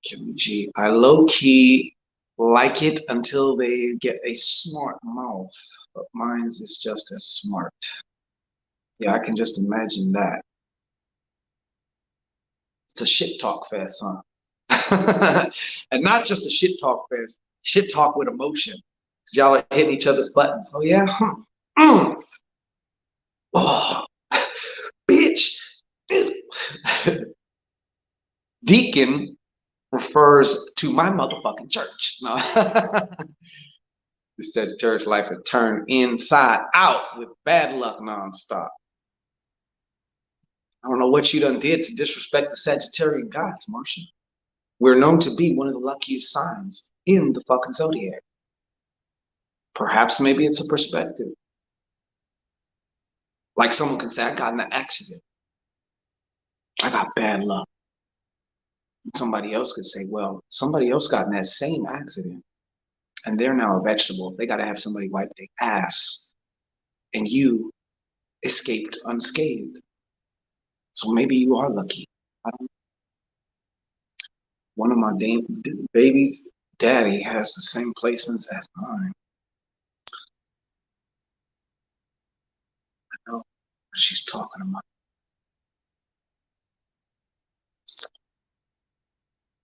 Kimmy G. I low key like it until they get a smart mouth, but mine's is just as smart. Yeah, I can just imagine that. It's a shit talk fest, huh? And not just a shit talk fest, shit talk with emotion. Y'all are hitting each other's buttons. Oh yeah? Mm. Oh, bitch. Deacon refers to my motherfucking church. No. It said the church life had turned inside out with bad luck nonstop. I don't know what you done did to disrespect the Sagittarian gods, Marcia. We're known to be one of the luckiest signs in the fucking zodiac. Perhaps maybe it's a perspective. Like someone can say, I got in an accident. I got bad luck. And somebody else could say, well, somebody else got in that same accident and they're now a vegetable. They got to have somebody wipe their ass. and you escaped unscathed. So maybe you are lucky. I don't. One of my baby's daddy has the same placements as mine. I know what she's talking about.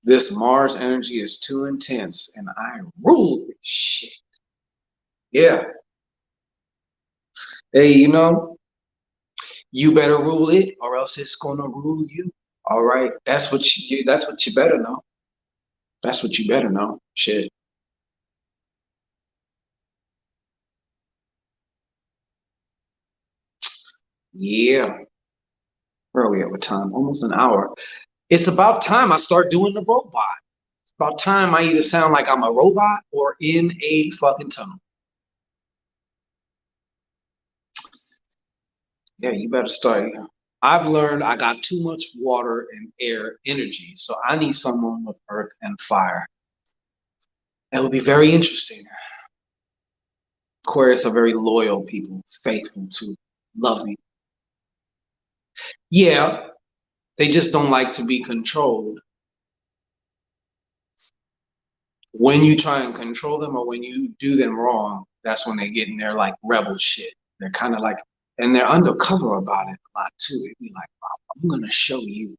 This Mars energy is too intense, and I rule this shit. Yeah. Hey, you better rule it, or else it's gonna rule you. All right. That's what you. That's what you better know. That's what you better know. Shit. Yeah. Where are we at with time? Almost an hour. It's about time I start doing the robot. It's about time I either sound like I'm a robot or in a fucking tunnel. Yeah, you better start. I've learned I got too much water and air energy, so I need someone with earth and fire. It will be very interesting. Aquarius are very loyal people, faithful to, loving. Yeah, they just don't like to be controlled. When you try and control them or when you do them wrong, that's when they get in their like rebel shit. They're kind of like, and they're undercover about it a lot too. They'd be like, wow, I'm gonna show you.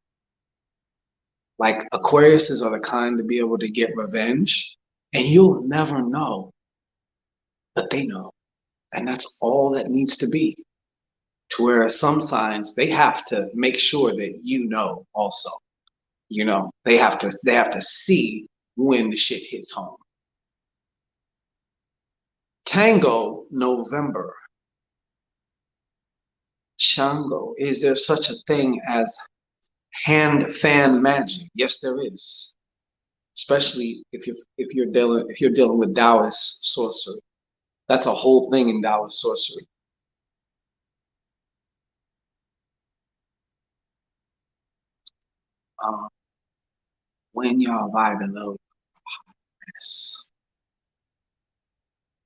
Like Aquariuses are the kind to be able to get revenge, and you'll never know, but they know. And that's all that needs to be. To where some signs they have to make sure that you know also. They have to see when the shit hits home. Tango, November. Shango, is there such a thing as hand fan magic? Yes, there is. Especially if you're dealing with Taoist sorcery. That's a whole thing in Taoist sorcery. Um, when y'all vibing low, yes.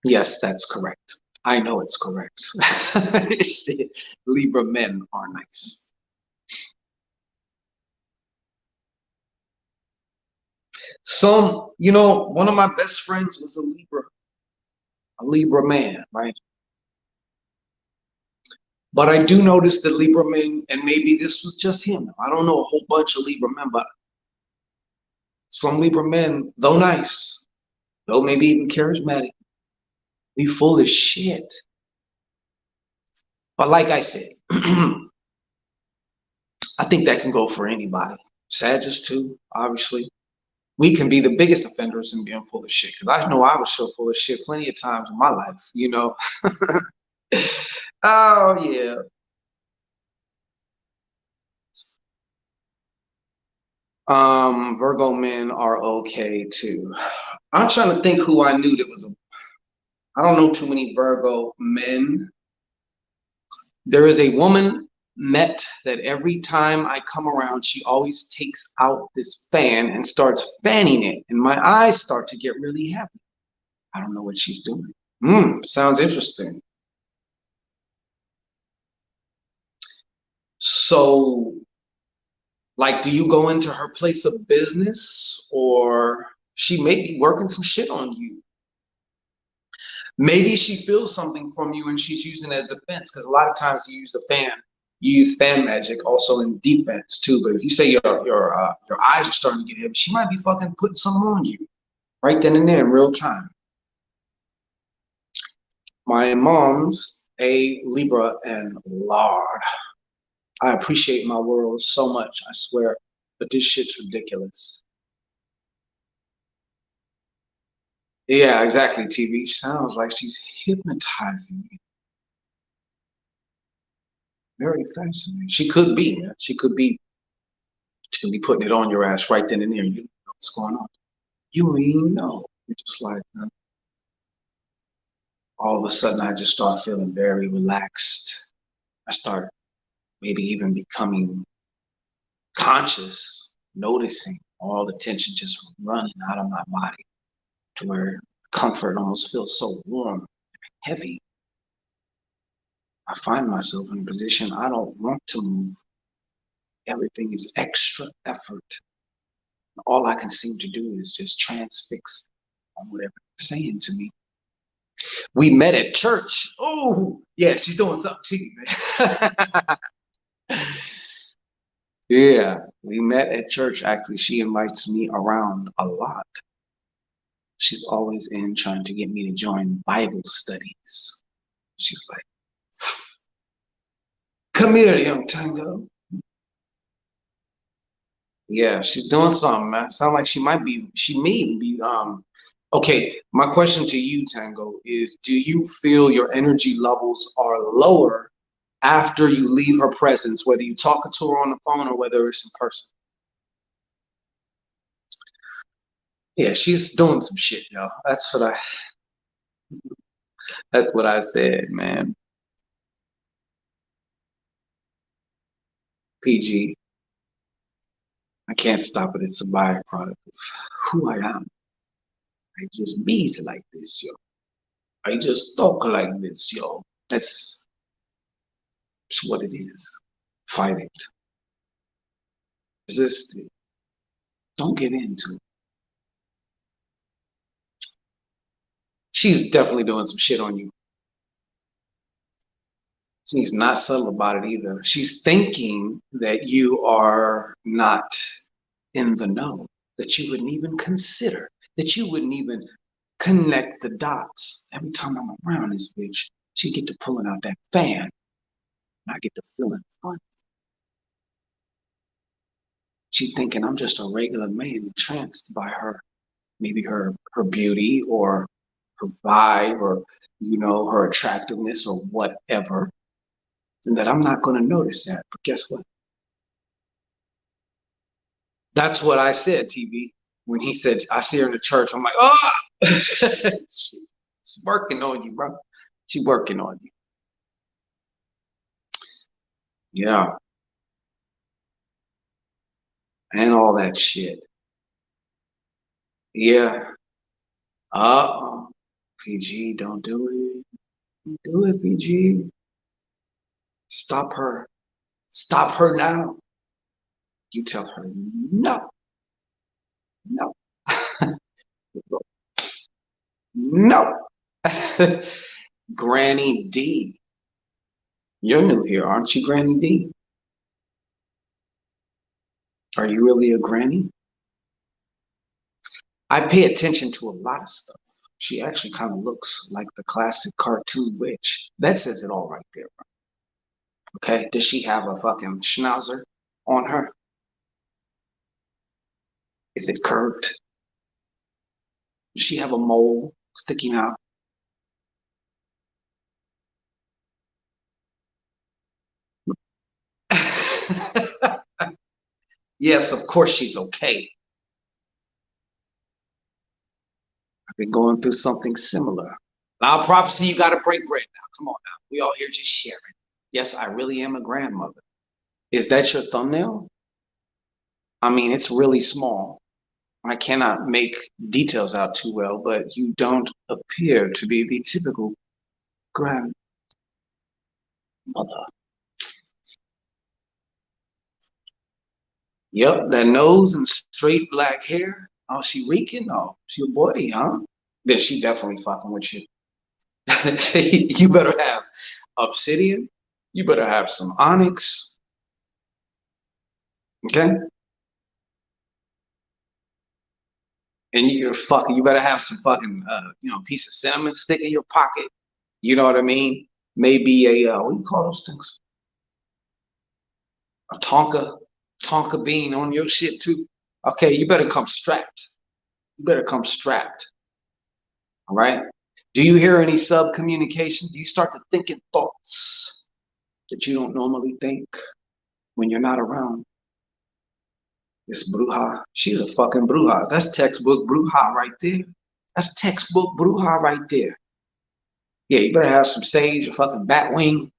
Yes, that's correct. I know it's correct. Shit, Libra men are nice. One of my best friends was a Libra man, right? But I do notice that Libra men, and maybe this was just him. I don't know a whole bunch of Libra men, but some Libra men, though nice, though maybe even charismatic, be full of shit. But like I said, I think that can go for anybody. Sagittarius too, obviously. We can be the biggest offenders in being full of shit. Because I know I was so full of shit plenty of times in my life. Oh yeah. Virgo men are okay too. I'm trying to think who I knew that was a. I don't know too many Virgo men. There is a woman met that every time I come around, she always takes out this fan and starts fanning it, and my eyes start to get really happy. I don't know what she's doing. Sounds interesting. So, like, do you go into her place of business, or she may be working some shit on you? Maybe she feels something from you and she's using it as a defense, because a lot of times you use fan magic also in defense too. But if you say your eyes are starting to get heavy, she might be fucking putting something on you right then and there in real time. My mom's a Libra, and Lord, I appreciate my world so much, I swear, but this shit's ridiculous. Yeah, exactly. TV sounds like she's hypnotizing me. Very fascinating. She could be. Man. She could be putting it on your ass right then and there. You know what's going on. You don't even know. You're just like, all of a sudden, I just start feeling very relaxed. I start maybe even becoming conscious, noticing all the tension just running out of my body to where comfort almost feels so warm, heavy. I find myself in a position I don't want to move. Everything is extra effort. All I can seem to do is just transfix on whatever they're saying to me. We met at church. Oh, yeah, she's doing something cheeky, man. Yeah, we met at church. Actually, she invites me around a lot. She's always in trying to get me to join Bible studies. She's like, come here, young Tango. Yeah, she's doing something, man. Sound like she may be, okay, my question to you, Tango, is do you feel your energy levels are lower after you leave her presence, whether you talking to her on the phone or whether it's in person? Yeah, she's doing some shit, yo. That's what I said, man. PG, I can't stop it. It's a byproduct of who I am. I just be like this, yo. I just talk like this, yo. That's what it is. Fight it. Resist it. Don't give in to it. She's definitely doing some shit on you. She's not subtle about it either. She's thinking that you are not in the know, that you wouldn't even consider, that you wouldn't even connect the dots. Every time I'm around this bitch, she get to pulling out that fan, and I get to feeling fun. She thinking I'm just a regular man entranced by her, maybe her beauty or her vibe or her attractiveness or whatever, and that I'm not going to notice that. But guess what? That's what I said, TV. When he said I see her in the church, I'm like, oh, she's working on you, bro. She's working on you. Yeah, and all that shit. Yeah. Uh-oh. PG, don't do it. Don't do it, PG. Stop her. Stop her now. You tell her no, no, no. Granny D. You're new here, aren't you, Granny D? Are you really a granny? I pay attention to a lot of stuff. She actually kind of looks like the classic cartoon witch. That says it all right there. Okay, does she have a fucking schnauzer on her? Is it curved? Does she have a mole sticking out? Yes, of course she's okay. I've been going through something similar. Now, prophecy, you got to break bread now. Come on now. We all here just sharing. Yes, I really am a grandmother. Is that your thumbnail? I mean, it's really small. I cannot make details out too well, but you don't appear to be the typical grandmother. Yep, that nose and straight black hair. Oh, she reeking? Oh, she a buddy, huh? Then she definitely fucking with you. You better have obsidian. You better have some onyx. Okay? And you better have some fucking piece of cinnamon stick in your pocket. You know what I mean? Maybe a what do you call those things? A tonka bean on your shit too. Okay, you better come strapped. You better come strapped. All right. Do you hear any sub communication? Do you start to thinking thoughts that you don't normally think when you're not around? This bruja, she's a fucking bruja. That's textbook bruja right there. That's textbook bruja right there. Yeah, you better have some sage, a fucking bat wing.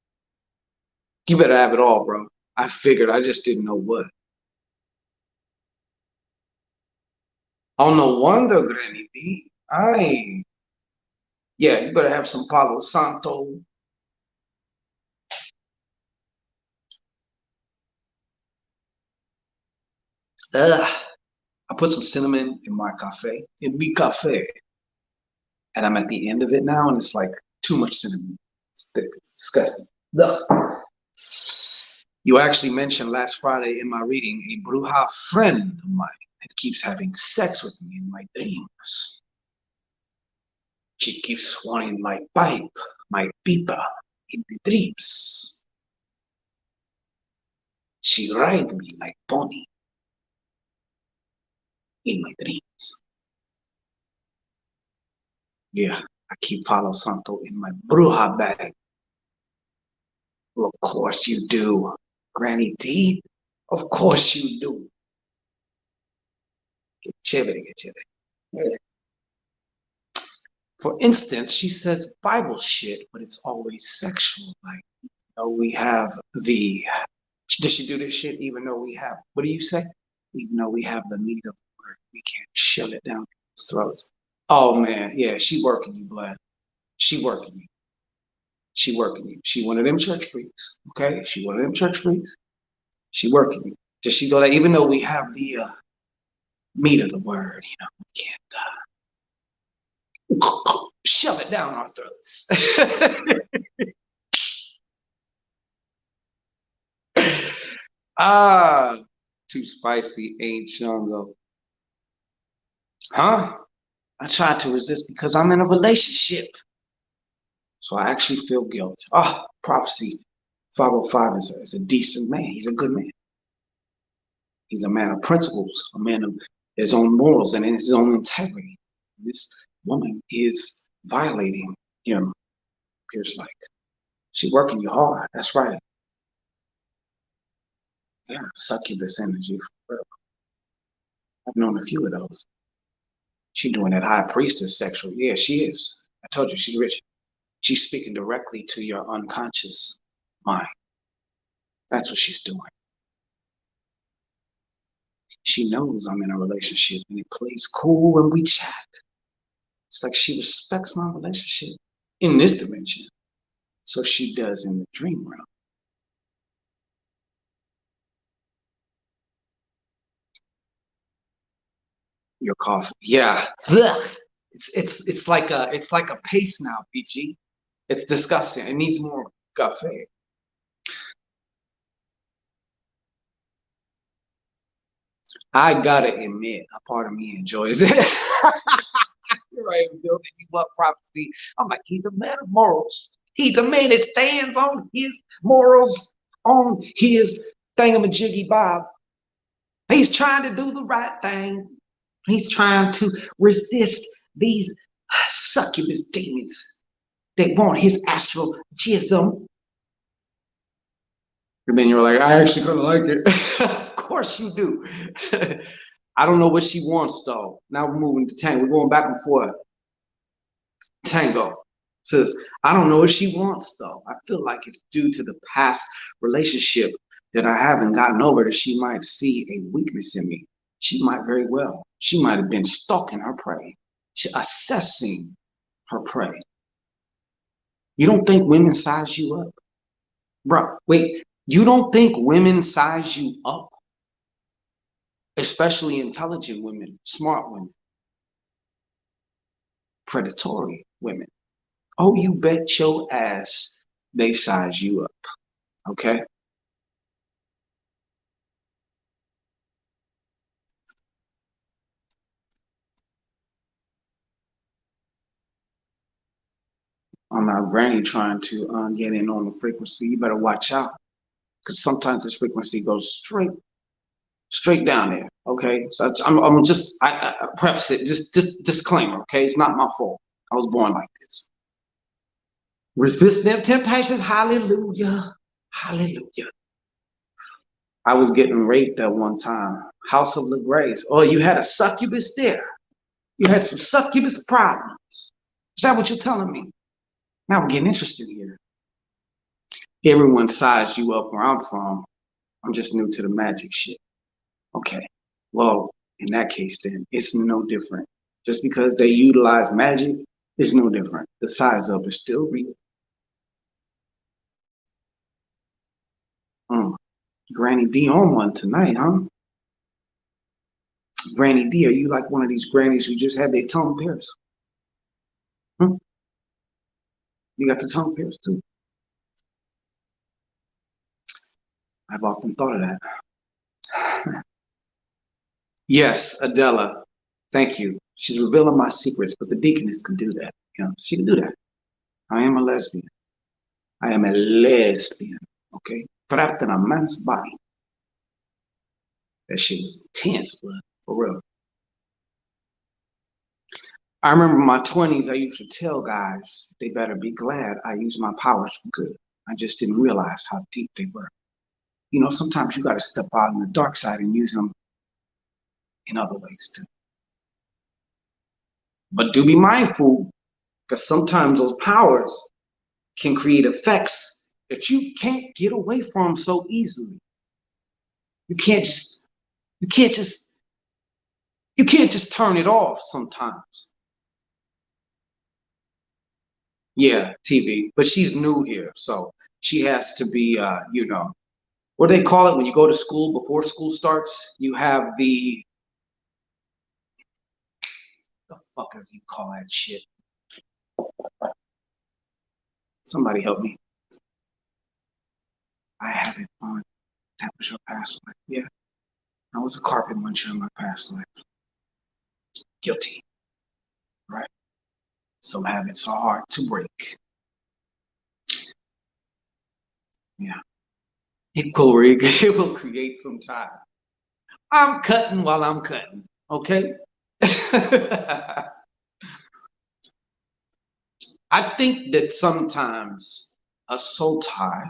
You better have it all, bro. I figured, I just didn't know what. Oh, no wonder, Granny D. Yeah, you better have some Palo Santo. I put some cinnamon in my cafe, in mi cafe, and I'm at the end of it now, and it's like too much cinnamon. It's thick. It's disgusting. Ugh. You actually mentioned last Friday in my reading a bruja friend of mine that keeps having sex with me in my dreams. She keeps wanting my pipe, my pipa in the dreams. She rides me like pony in my dreams. Yeah, I keep Palo Santo in my bruja bag. Well, of course you do, Granny D. Of course you do. Get chévere, get chévere. Yeah. For instance, she says Bible shit, but it's always sexual. Like, we have the. Does she do this shit even though we have? What do you say? Even though we have the meat of the word, we can't shove it down people's throats. Oh man, yeah, she working you, blood. She working you. She working you. She one of them church freaks. Okay, she one of them church freaks. She working you. Does she go that even though we have the meat of the word, we can't shove it down our throats. Ah, too spicy, ain't Shungo. Huh? I try to resist because I'm in a relationship. So I actually feel guilt. Ah, prophecy 505 is a decent man. He's a good man. He's a man of principles, a man of his own morals and his own integrity. This woman is violating him, appears like. She working you hard. That's right. Yeah, succubus energy. For real. I've known a few of those. She doing that high priestess sexual. Yeah, she is. I told you, she's rich. She's speaking directly to your unconscious mind. That's what she's doing. She knows I'm in a relationship and it plays cool when we chat. It's like she respects my relationship in this dimension. So she does in the dream realm. Your coffee. Yeah. Ugh. It's like a paste now, PG. It's disgusting. It needs more cafe. I gotta admit, a part of me enjoys it. Right, building you up prophecy. I'm like, he's a man of morals. He's a man that stands on his morals, on his thingamajiggy bob. He's trying to do the right thing. He's trying to resist these succubus demons that want his astral jism. And then you're like, I actually kind of like it. Of course you do. I don't know what she wants though. Now we're moving to tango. We're going back and forth. Tango says, I don't know what she wants though. I feel like it's due to the past relationship that I haven't gotten over that she might see a weakness in me. She might very well. She might have been stalking her prey, assessing her prey. You don't think women size you up? Bro, wait, you don't think women size you up? Especially intelligent women, smart women, predatory women. Oh, you bet your ass they size you up, okay? I'm our granny trying to get in on the frequency. You better watch out, because sometimes this frequency goes straight down there. Okay, so I'm just I preface it just disclaimer. Okay, it's not my fault. I was born like this. Resist them temptations. Hallelujah, hallelujah. I was getting raped at one time. House of the Grace. Oh, you had a succubus there. You had some succubus problems. Is that what you're telling me? Now we're getting interested here. Everyone sized you up where I'm from. I'm just new to the magic shit. Okay. Well, in that case, then it's no different. Just because they utilize magic, it's no different. The size up is still real. Granny D on one tonight, huh? Granny D, are you like one of these grannies who just had their tongue pierced? Hmm? You got the tongue pierced too. I've often thought of that. Yes, Adela. Thank you. She's revealing my secrets, but the deaconess can do that. You know, she can do that. I am a lesbian. I am a lesbian. Okay? Trapped in a man's body. That shit was intense, bro. For real. I remember in my 20s, I used to tell guys they better be glad I used my powers for good. I just didn't realize how deep they were. You know, sometimes you got to step out on the dark side and use them in other ways too. But do be mindful, because sometimes those powers can create effects that you can't get away from so easily. You can't just, you can't just, you can't just turn it off sometimes. Yeah, TV, but she's new here, so she has to be, you know, what do they call it when you go to school before school starts? You have the fuck is you call that shit? Somebody help me. I have it on. That was your past life. Yeah, I was a carpet muncher in my past life. Guilty, right? Some habits are hard to break. Yeah, it will create some time. I'm cutting while I'm cutting. Okay. I think that sometimes a soul tie.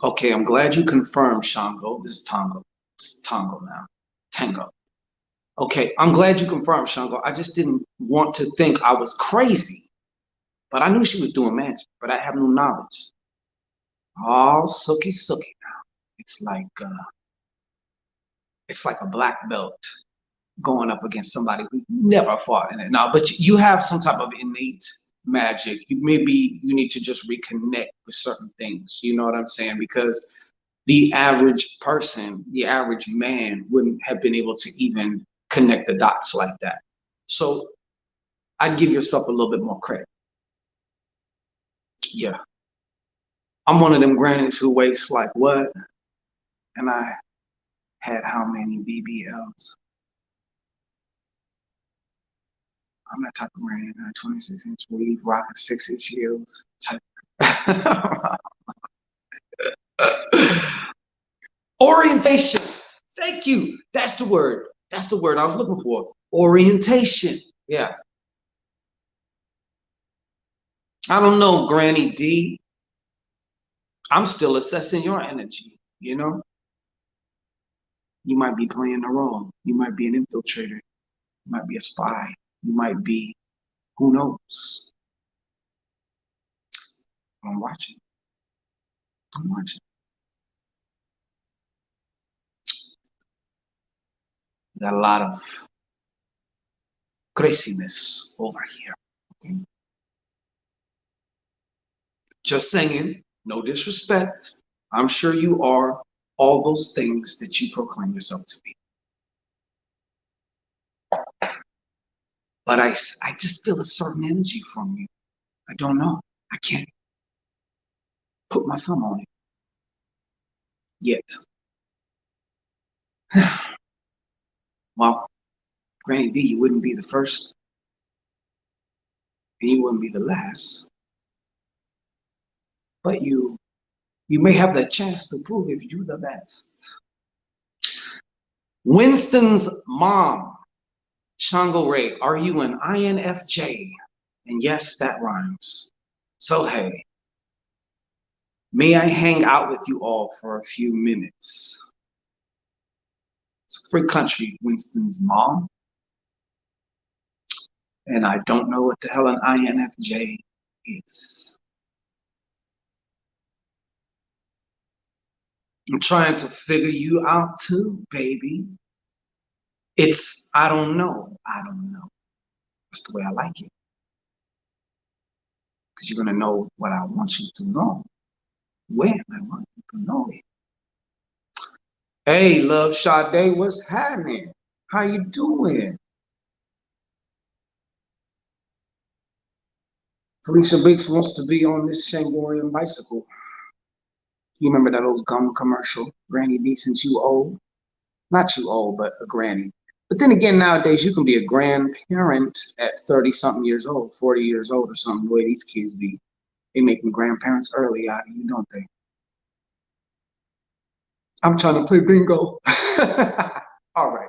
Okay, I'm glad you confirmed, Shango. This is Tongo. It's Tongo now. Tango. Okay, I'm glad you confirmed, Shango. I just didn't want to think I was crazy, but I knew she was doing magic, but I have no knowledge. Oh, sookie sookie now. It's like a black belt going up against somebody who never fought in it. Now, but you have some type of innate magic. You need to just reconnect with certain things. You know what I'm saying? Because the average person, the average man, wouldn't have been able to even connect the dots like that. So I'd give yourself a little bit more credit. Yeah. I'm one of them grannies who waits like what? And I had how many BBLs? I'm that type of granny. 26-inch weave, rocking 6-inch heels type. Orientation. Thank you. That's the word. That's the word I was looking for. Orientation. Yeah. I don't know, Granny D. I'm still assessing your energy, you know? You might be playing a role. You might be an infiltrator. You might be a spy. You might be, who knows? I'm watching. I'm watching. Got a lot of craziness over here. Okay? Just saying, no disrespect. I'm sure you are all those things that you proclaim yourself to be. But I just feel a certain energy from you. I don't know. I can't put my thumb on it yet. Well, Granny D, you wouldn't be the first, and you wouldn't be the last. But you may have the chance to prove if you're the best. Winston's mom, Shango Ray, are you an INFJ? And yes, that rhymes. So hey, may I hang out with you all for a few minutes? It's a free country, Winston's mom. And I don't know what the hell an INFJ is. I'm trying to figure you out too, baby. It's, I don't know. I don't know. That's the way I like it. Because you're going to know what I want you to know. When I want you to know it. Hey, love Sade, what's happening? How you doing? Felicia Biggs wants to be on this Shangorian bicycle. You remember that old gum commercial? Granny D, since you old. Not you old, but a granny. But then again, nowadays you can be a grandparent at 30-something years old, 40 years old or something. The way these kids be. They making grandparents early out of you, don't they? I'm trying to play bingo. All right.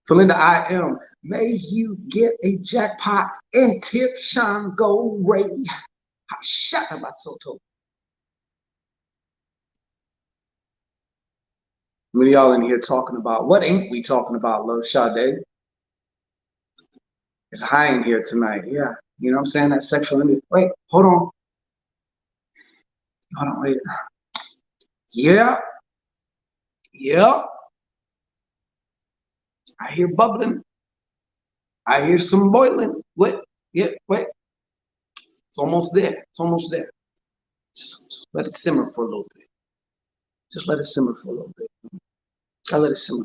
Felinda, I am. May you get a jackpot and tip Shango Ray. Shut up, Soto. What are y'all in here talking about? What ain't we talking about, Love Sade? It's high in here tonight. Yeah. You know what I'm saying? That sexual image. Wait, hold on. Hold on, wait. Yeah. Yeah. I hear bubbling. I hear some boiling. Wait. Yeah, wait. It's almost there. It's almost there. Just let it simmer for a little bit. Just let it simmer for a little bit. Gotta let it simmer.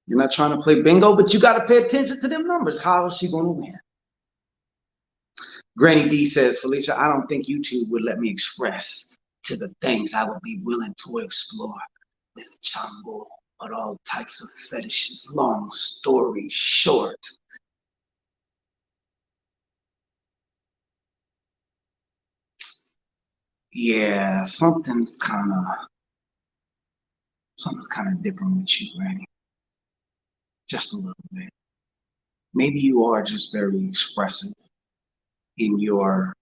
You're not trying to play bingo, but you gotta pay attention to them numbers. How is she gonna win? Granny D says, Felicia, I don't think YouTube would let me express to the things I would be willing to explore with Chango, but all types of fetishes. Long story short. Yeah, something's kind of different with you, Granny. Just a little bit. Maybe you are just very expressive in your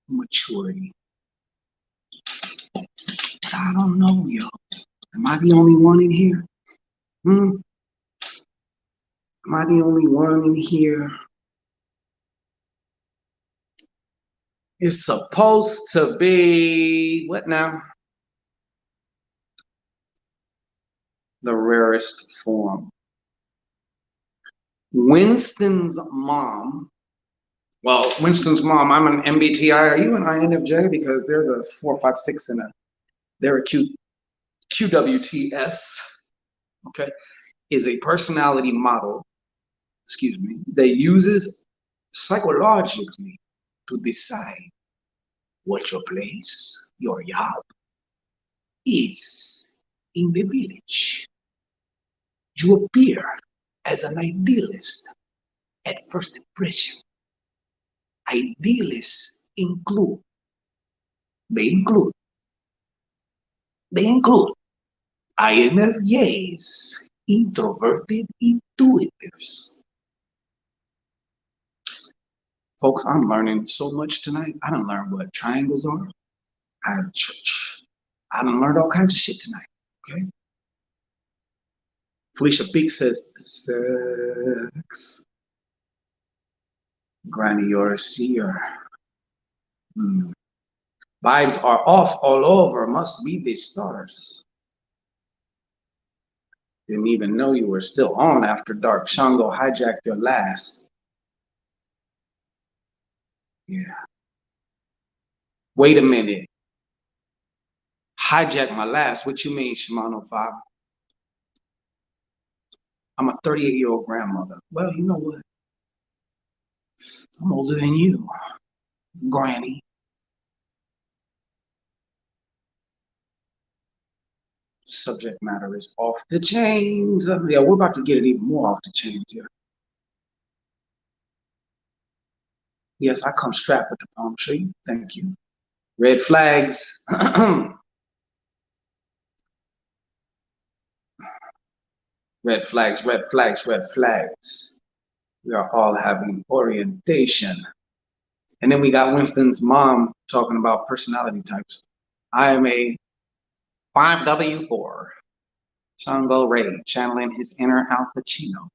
maturity. But I don't know, yo. Am I the only one in here? Am I the only one in here? It's supposed to be, what now? The rarest form. Winston's mom. Well, Winston's mom, I'm an MBTI. Are you an INFJ? Because there's a 456 and they're a QWTS. Okay. Is a personality model, excuse me, that uses psychologically to decide what your place, your job is in the village. You appear as an idealist at first impression. Idealists they include INFJs, introverted intuitives. Folks, I'm learning so much tonight. I done learned what triangles are. I done learned all kinds of shit tonight, okay? Felicia Beak says, sex. Granny, you're a seer. Vibes are off all over. Must be the stars. Didn't even know you were still on after dark. Shango hijacked your last. Yeah. Wait a minute. Hijack my last. What you mean, Shimano 5? I'm a 38-year-old grandmother. Well, you know what? I'm older than you, Granny. Subject matter is off the chains. Yeah, we're about to get it even more off the chains here. Yes, I come strapped with the palm tree. Thank you. Red flags. Red flags, red flags, red flags. We are all having orientation. And then we got Winston's mom talking about personality types. I am a 5W4. Shango Ray channeling his inner Al Pacino.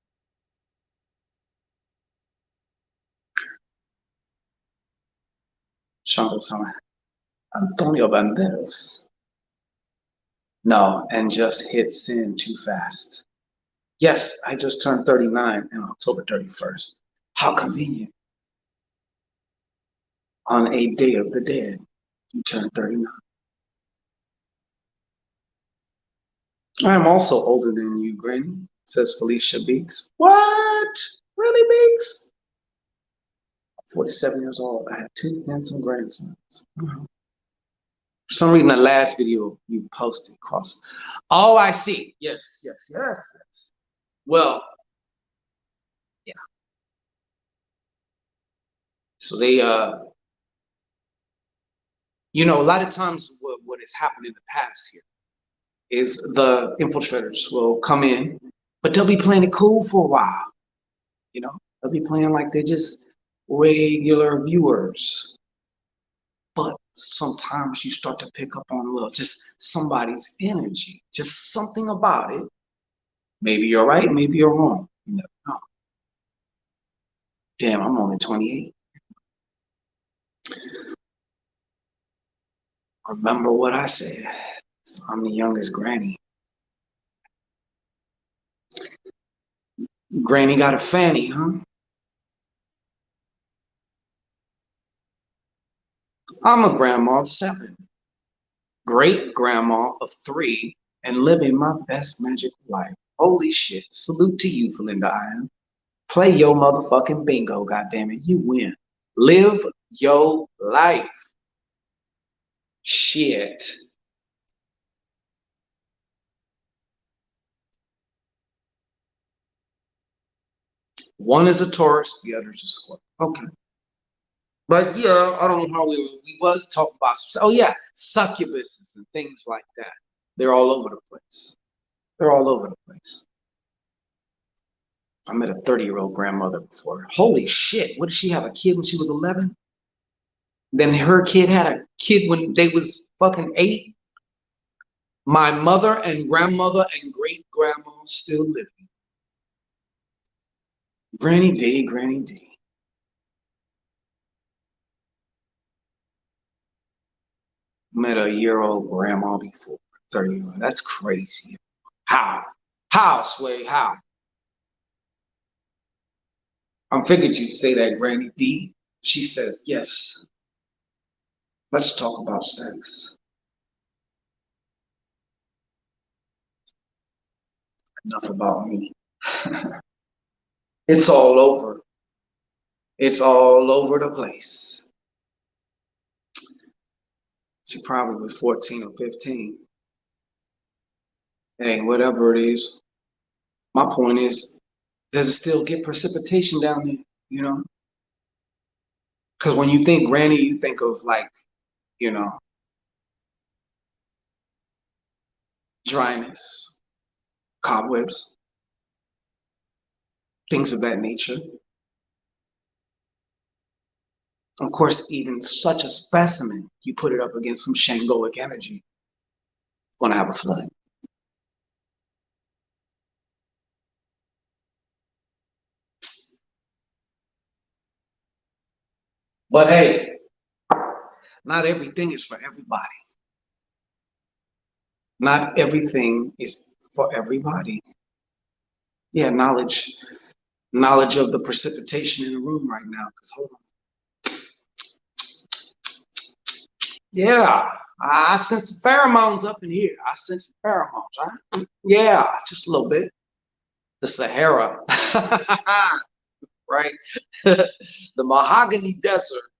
Shango son, Antonio Banderas. No, and just hit sin too fast. Yes, I just turned 39 on October 31st. How convenient. On a day of the dead, you turn 39. I'm also older than you, Granny, says Felicia Beeks. What? Really, Beeks? 47 years old. I have two handsome grandsons. For some reason, the last video you posted cross. Oh, I see. Yes, yes, yes, yes. Well, yeah. So they, a lot of times what has happened in the past here is the infiltrators will come in, but they'll be playing it cool for a while. They'll be playing like they're just regular viewers. But sometimes you start to pick up on a little, just somebody's energy, just something about it. Maybe you're right, maybe you're wrong. You never know. Damn, I'm only 28. Remember what I said. I'm the youngest granny. Granny got a fanny, huh? I'm a grandma of 7, great grandma of 3, and living my best magical life. Holy shit. Salute to you, Felinda I am. Play your motherfucking bingo, goddammit. You win. Live your life. Shit. One is a Taurus, the other is a Scorpio. Okay. But yeah, I don't know how we was talking about. Oh yeah, succubuses and things like that. They're all over the place. They're all over the place. I met a 30-year-old grandmother before. Holy shit! What did she have? A kid when she was 11? Then her kid had a kid when they was fucking 8. My mother and grandmother and great grandma still living. Granny D, Granny D. Met a year-old grandma before. 30-year-old. That's crazy. How? How, Sway? How? I figured you'd say that, Granny D. She says, yes. Let's talk about sex. Enough about me. It's all over. It's all over the place. She probably was 14 or 15. Hey, whatever it is. My point is, does it still get precipitation down there? Because when you think granny, you think of like, you know, dryness, cobwebs, things of that nature. Of course, even such a specimen, you put it up against some Shangoic energy, gonna have a flood. But hey, not everything is for everybody. Not everything is for everybody. Yeah, knowledge of the precipitation in the room right now. Because hold on. Yeah, I sense the pheromones up in here. I sense the pheromones, right? Yeah, just a little bit. The Sahara, right? The mahogany desert.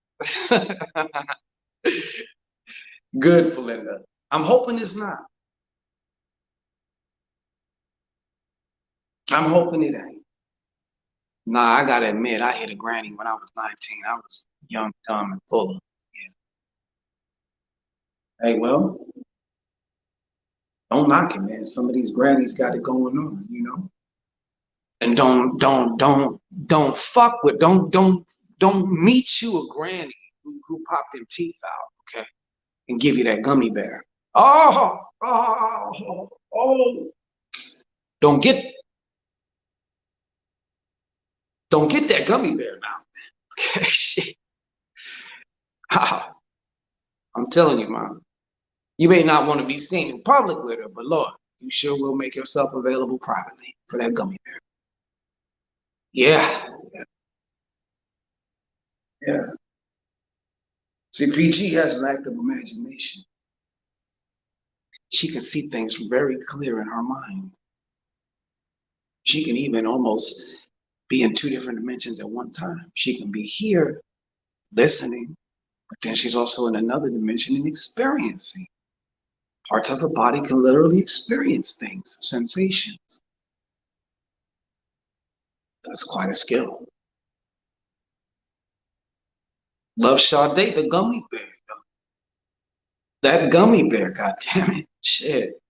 Good, Felinda. I'm hoping it's not. I'm hoping it ain't. Nah, I gotta admit, I hit a granny when I was 19. I was young, dumb, and full of. Yeah. Hey, well, don't knock it, man. Some of these grannies got it going on. And don't fuck with, don't meet you a granny who popped them teeth out, okay, and give you that gummy bear. Oh. Don't get don't get that gummy bear now. Okay, shit. I'm telling you, man. You may not want to be seen in public with her, but Lord, you sure will make yourself available privately for that gummy bear. Yeah. Yeah. See, PG has an active imagination. She can see things very clear in her mind. She can even almost be in two different dimensions at one time. She can be here listening, but then she's also in another dimension and experiencing. Parts of her body can literally experience things, sensations. That's quite a skill. Love Sade, the gummy bear. That gummy bear, god damn it. Shit.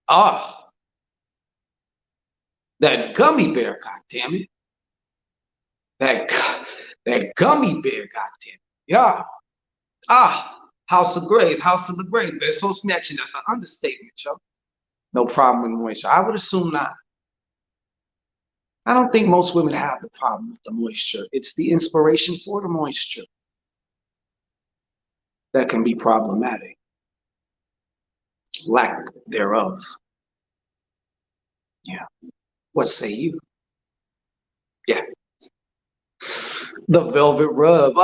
Ah, that gummy bear, god damn it. That gummy bear, god damn it. Yeah. Ah, House of Grays, House of the Gray bear. So snatching, that's an understatement, yo. No problem with moisture. I would assume not. I don't think most women have the problem with the moisture. It's the inspiration for the moisture that can be problematic. Lack thereof. Yeah. What say you? Yeah. The velvet rub.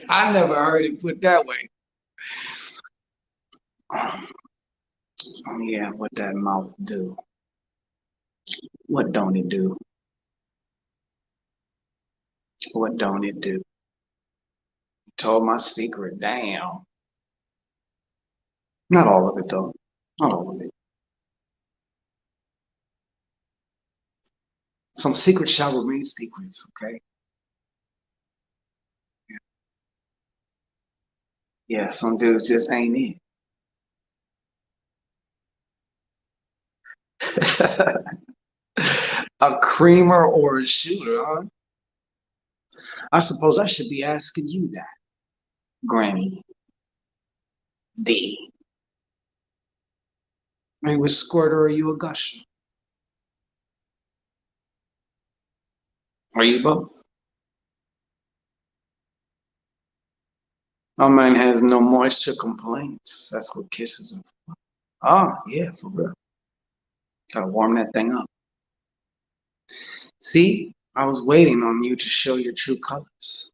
I never heard it put that way. Yeah, what that mouth do? What don't it do? What don't it do? You told my secret. Damn. Not all of it, though. Not all of it. Some secrets shall remain secrets, okay? Yeah, some dudes just ain't it. A creamer or a shooter, huh? I suppose I should be asking you that, Granny D. Are you a squirter or are you a gusher? Are you both? My man has no moisture complaints. That's what kisses are for. Oh, yeah, for real. Gotta warm that thing up. See, I was waiting on you to show your true colors,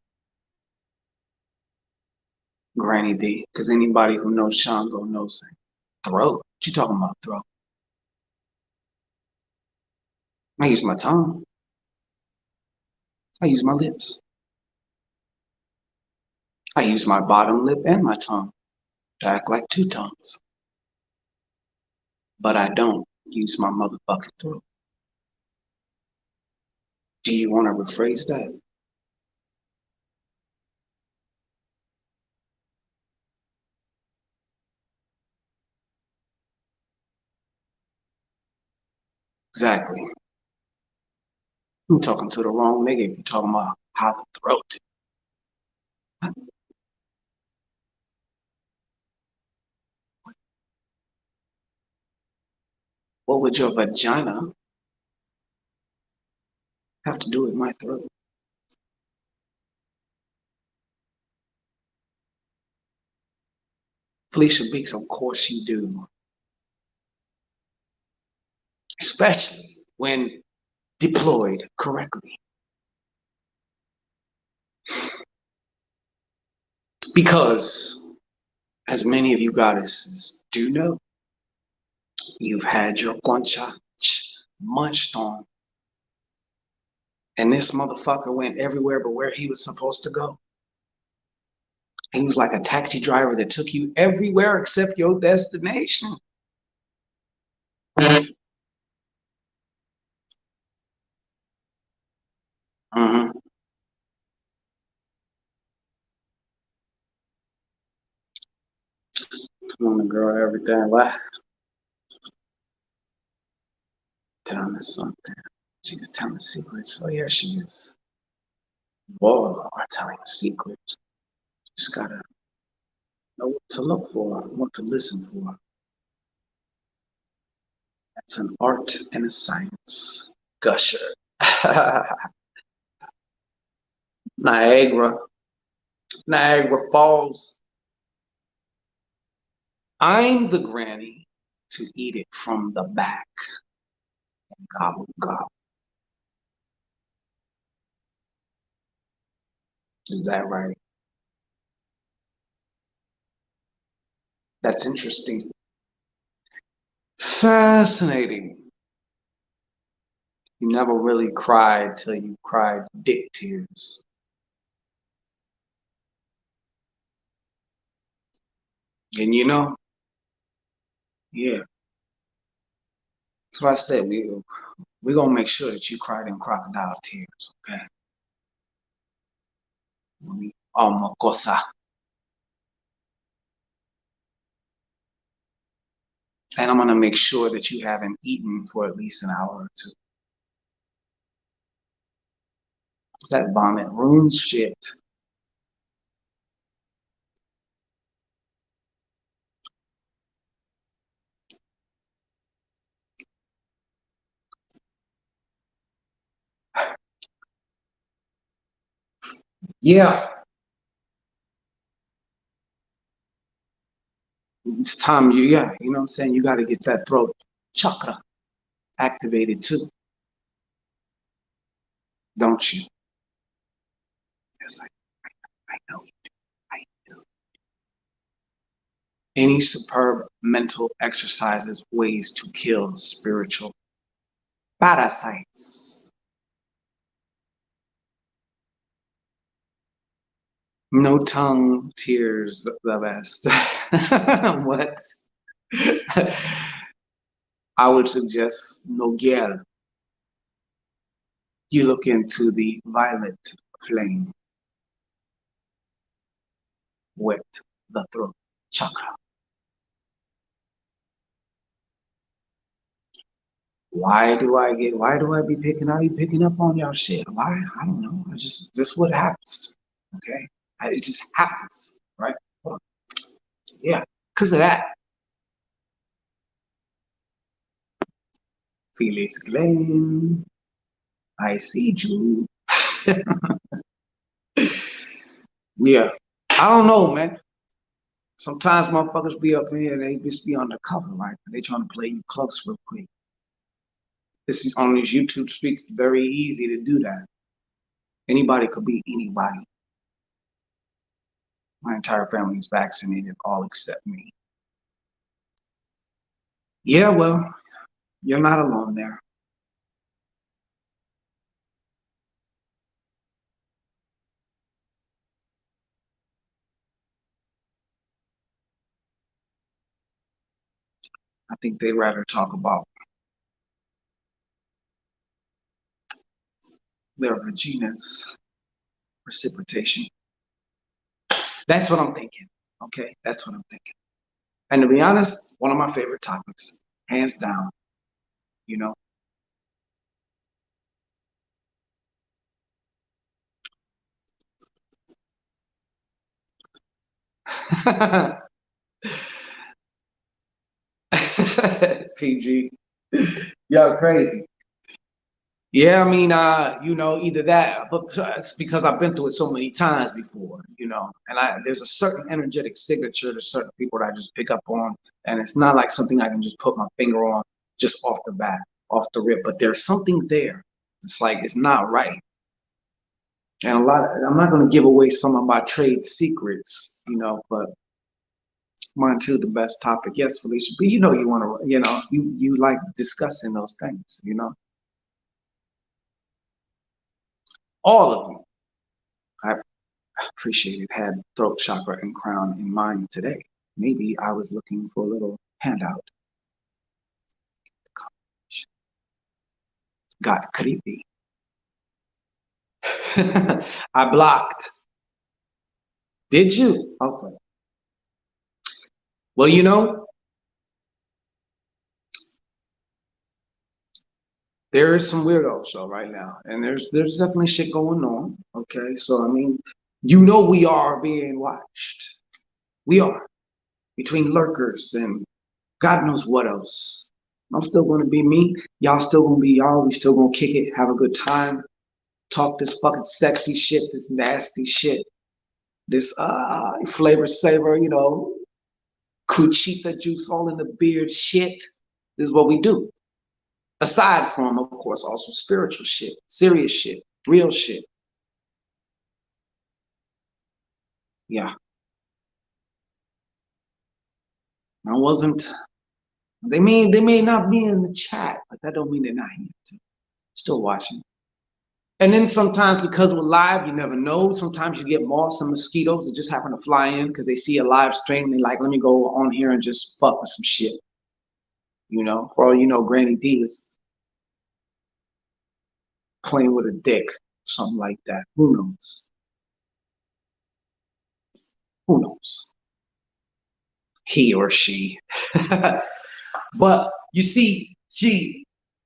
Granny D, because anybody who knows Shango knows that. Throat? What you talking about, throat? I use my tongue. I use my lips. I use my bottom lip and my tongue to act like two tongues. But I don't use my motherfucking throat. Do you want to rephrase that? Exactly. I'm talking to the wrong nigga if you're talking about how the throat. What would your vagina have to do with my throat? Felicia Beeks, of course you do. Especially when deployed correctly. Because, as many of you goddesses do know, you've had your concha munched on. And this motherfucker went everywhere but where he was supposed to go. He was like a taxi driver that took you everywhere except your destination. Mm-hmm. Telling the girl everything. What? Telling her something. She was telling secrets. So yeah, she is. Whoa, are telling secrets. Just gotta know what to look for, what to listen for. It's an art and a science. Gusher. Niagara. Niagara Falls. I'm the granny to eat it from the back. Gobble, gobble. Is that right? That's interesting. Fascinating. You never really cried till you cried dick tears. And you know, yeah, that's what I said. We're gonna make sure that you cry them crocodile tears, okay? Makosa. And I'm gonna make sure that you haven't eaten for at least an hour or two. 'Cause that vomit ruins shit. Yeah, it's time you know what I'm saying? You gotta get that throat chakra activated too, don't you? Yes, I know you do. I do. Any superb mental exercises, ways to kill spiritual parasites. No tongue tears the best. What? I would suggest no girl. You look into the violet flame, wet the throat chakra. Why do I be picking up on y'all shit? Why? I don't know. This what happens. Okay? It just happens, right? Yeah, because of that. Felix Glenn, I see you. Yeah. I don't know, man. Sometimes motherfuckers be up in here and they just be undercover, right? They trying to play you close real quick. This is on these YouTube streets, very easy to do that. Anybody could be anybody. My entire family is vaccinated, all except me. Yeah, well, you're not alone there. I think they'd rather talk about their Regina's precipitation. That's what I'm thinking. Okay, that's what I'm thinking. And to be honest, one of my favorite topics, hands down, you know. PG. Y'all crazy. Yeah, I mean, either that, but it's because I've been through it so many times before, and there's a certain energetic signature to certain people that I just pick up on, and it's not like something I can just put my finger on just off the bat, off the rip, but there's something there. It's like, it's not right. And I'm not going to give away some of my trade secrets, but mine too, the best topic. Yes, Felicia, but you want to, you like discussing those things. All of you. I appreciate it. Had throat chakra and crown in mind today. Maybe I was looking for a little handout. Got creepy. I blocked. Did you? Okay. Well, there is some weirdos though right now, and there's definitely shit going on. Okay, so I mean, we are being watched. We are between lurkers and God knows what else. I'm still gonna be me. Y'all still gonna be y'all. We still gonna kick it, have a good time, talk this fucking sexy shit, this nasty shit, this flavor saver, cuchita juice all in the beard shit. This is what we do. Aside from, of course, also spiritual shit, serious shit, real shit. Yeah. I wasn't. They may not be in the chat, but that don't mean they're not here. Still watching. And then sometimes because we're live, you never know. Sometimes you get moths and mosquitoes that just happen to fly in because they see a live stream and they're like, let me go on here and just fuck with some shit. You know, for all you know, Granny D is playing with a dick, something like that. Who knows? Who knows? He or she. But you see,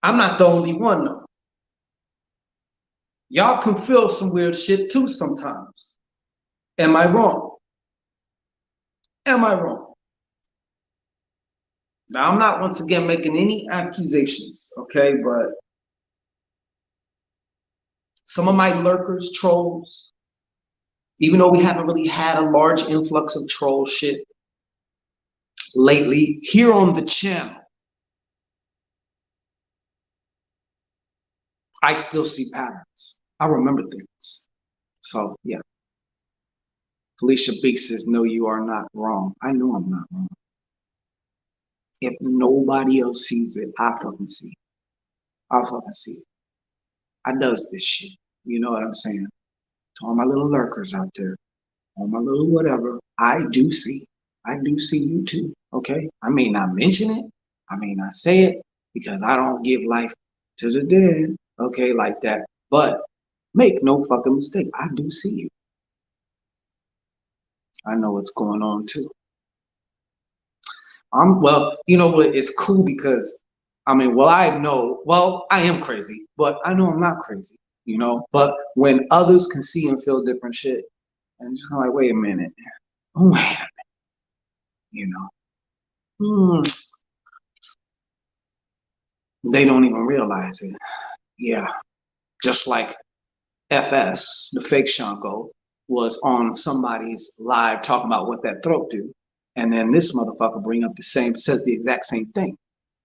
I'm not the only one though. Y'all can feel some weird shit too sometimes. Am I wrong? Am I wrong? Now, I'm not once again making any accusations, okay? But some of my lurkers, trolls, even though we haven't really had a large influx of troll shit lately here on the channel, I still see patterns. I remember things. So, yeah. Felicia Beak says, no, you are not wrong. I know I'm not wrong. If nobody else sees it, I fucking see it. I fucking see it. I does this shit. You know what I'm saying? To all my little lurkers out there, all my little whatever, I do see. I do see you too. Okay? I may not mention it. I may not say it because I don't give life to the dead. Okay, like that. But make no fucking mistake. I do see you. I know what's going on too. Well, you know what? It's cool because I mean, I am crazy, but I know I'm not crazy, you know. But when others can see and feel different shit, I'm just kind of like, wait a minute, you know. They don't even realize it. Yeah, just like FS, the fake Shanko, was on somebody's live talking about what that throat do, and then this motherfucker says the exact same thing.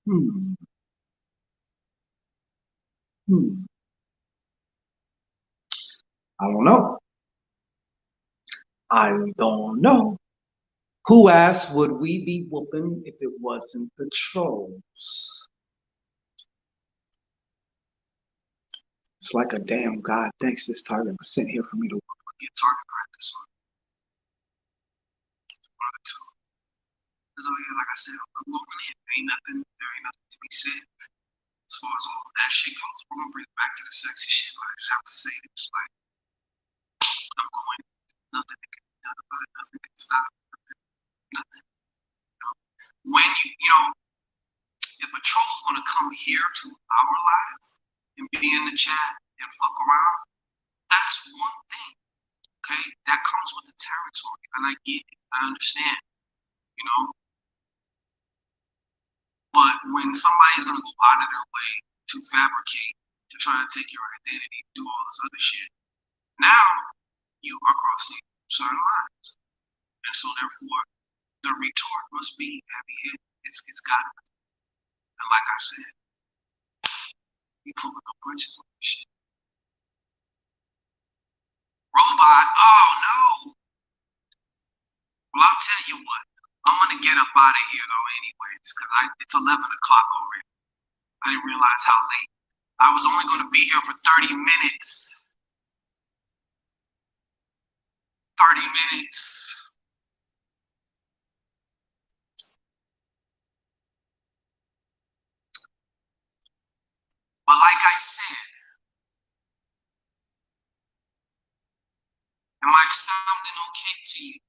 Hmm. Hmm. I don't know. I don't know. Who asked, would we be whooping if it wasn't the trolls? It's like a damn God thanks this target was sent here for me to get target practice on. Because, like I said, I'm going in. There ain't nothing to be said. As far as all of that shit goes, we're going to bring it back to the sexy shit. I just have to say this. Like, I'm going. Nothing can be done about it. Nothing can stop. Nothing. You know? When if a troll's going to come here to our live and be in the chat and fuck around, that's one thing. Okay, that comes with the territory, and I get it. I understand, you know. But when somebody's gonna go out of their way to fabricate, to try to take your identity, do all this other shit, now you are crossing certain lines, and so therefore the retort must be heavy-handed. It's got to be. And like I said, you pulling no punches on this shit. Robot, oh no. Well, I'll tell you what. I'm gonna get up out of here though, anyways, because it's 11 o'clock already. I didn't realize how late. I was only going to be here for 30 minutes. 30 minutes. But like I said, am I sounding okay to you?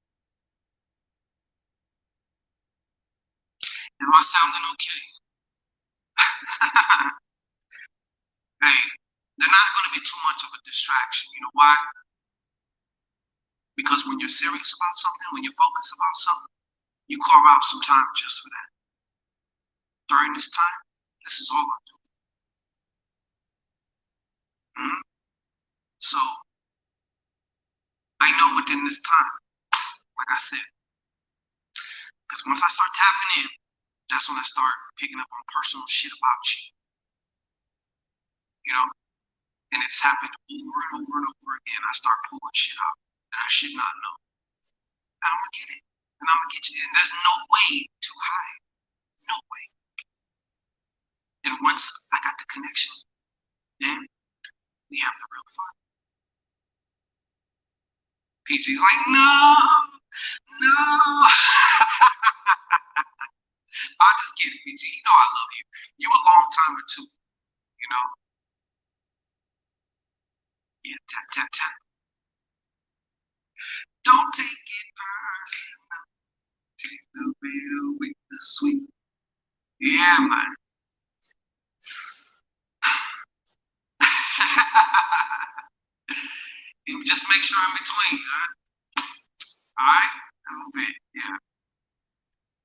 Am I sounding okay? Hey, they're not going to be too much of a distraction. You know why? Because when you're serious about something, when you're focused about something, you carve out some time just for that. During this time, this is all I'm doing. Mm-hmm. So, I know within this time, like I said, because once I start tapping in, that's when I start picking up on personal shit about you. You know? And it's happened over and over and over again. I start pulling shit out that I should not know. I don't get it. and I'm gonna get you. And there's no way to hide. No way. And once I got the connection, then we have the real fun. PG's like, no, no. I just get it, PG. You know I love you. You a long timer too, you know? Yeah, tap, tap, tap. Don't take it personal. Take the bitter with the sweet. Yeah, man. And just make sure in between, huh? All right? A little bit, yeah.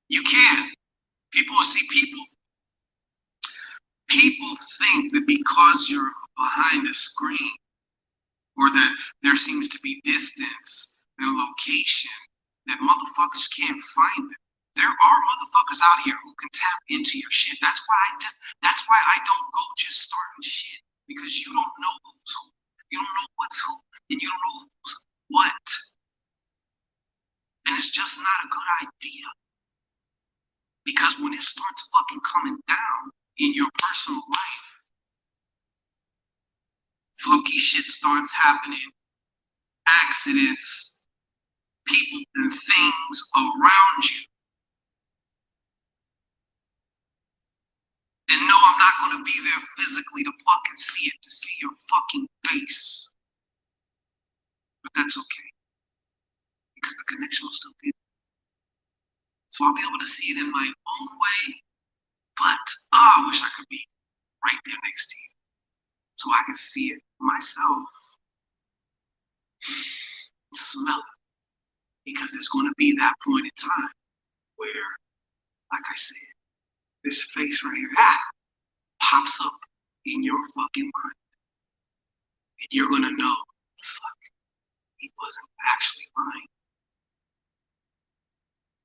You can. People see people think that because you're behind a screen or that there seems to be distance and location that motherfuckers can't find them. There are motherfuckers out here who can tap into your shit. That's why I don't go just starting shit, because you don't know who's who. You don't know what's who, and you don't know who's what. And it's just not a good idea. Because when it starts fucking coming down in your personal life, fluky shit starts happening, accidents, people and things around you. And no, I'm not going to be there physically to fucking see it, to see your fucking face. But that's okay, because the connection will still be there. So I'll be able to see it in my own way, but I wish I could be right there next to you so I can see it myself, smell it, because there's going to be that point in time where, like I said, this face right here pops up in your fucking mind, and you're going to know, fuck, he wasn't actually lying.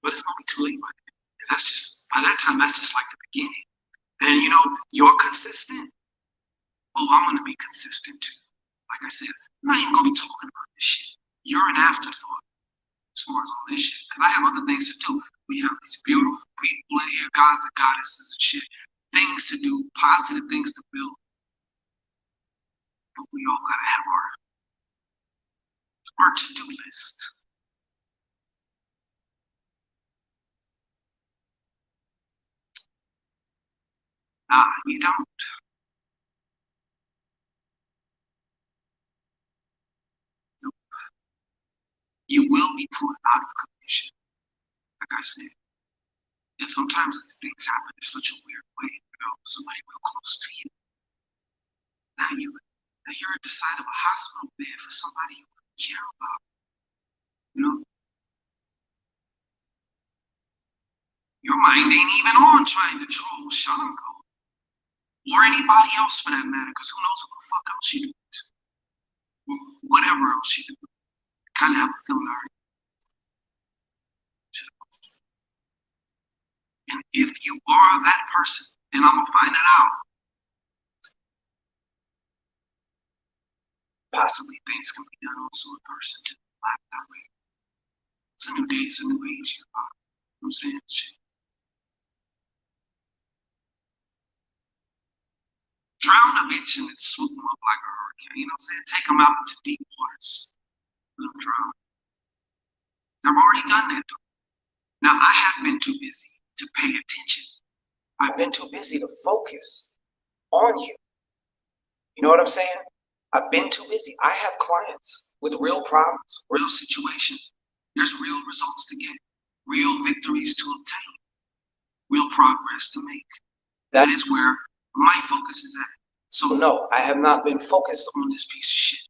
But it's going to be too late by then, because by that time, that's just like the beginning. And you know, you're consistent. Oh, I'm going to be consistent too. Like I said, I'm not even going to be talking about this shit. You're an afterthought as far as all this shit, because I have other things to do. We have these beautiful people in here, gods and goddesses and shit, things to do, positive things to build. But we all gotta have our to-do list. Nah, you don't. Nope. You will be put out of commission, like I said. And sometimes things happen in such a weird way, you know, somebody real close to you. Now you're at the side of a hospital bed for somebody you care about. You know? Your mind ain't even on trying to troll Shango. Or anybody else for that matter, because who knows what the fuck else she does. Or whatever else she does. Kind of have a feeling already. And if you are that person, and I'm gonna find that out, possibly things can be done also in person too. That way. It's a new day, it's a new age. You know what I'm saying? Shit. Drown a bitch and then swoop them up like a hurricane. You know what I'm saying? Take them out into deep waters. Let them drown. I've already done that though. Now I have been too busy to pay attention. I've been too busy to focus on you. You know what I'm saying? I've been too busy. I have clients with real problems, real situations. There's real results to get, real victories to obtain, real progress to make. That is where my focus is at. So no, I have not been focused on this piece of shit.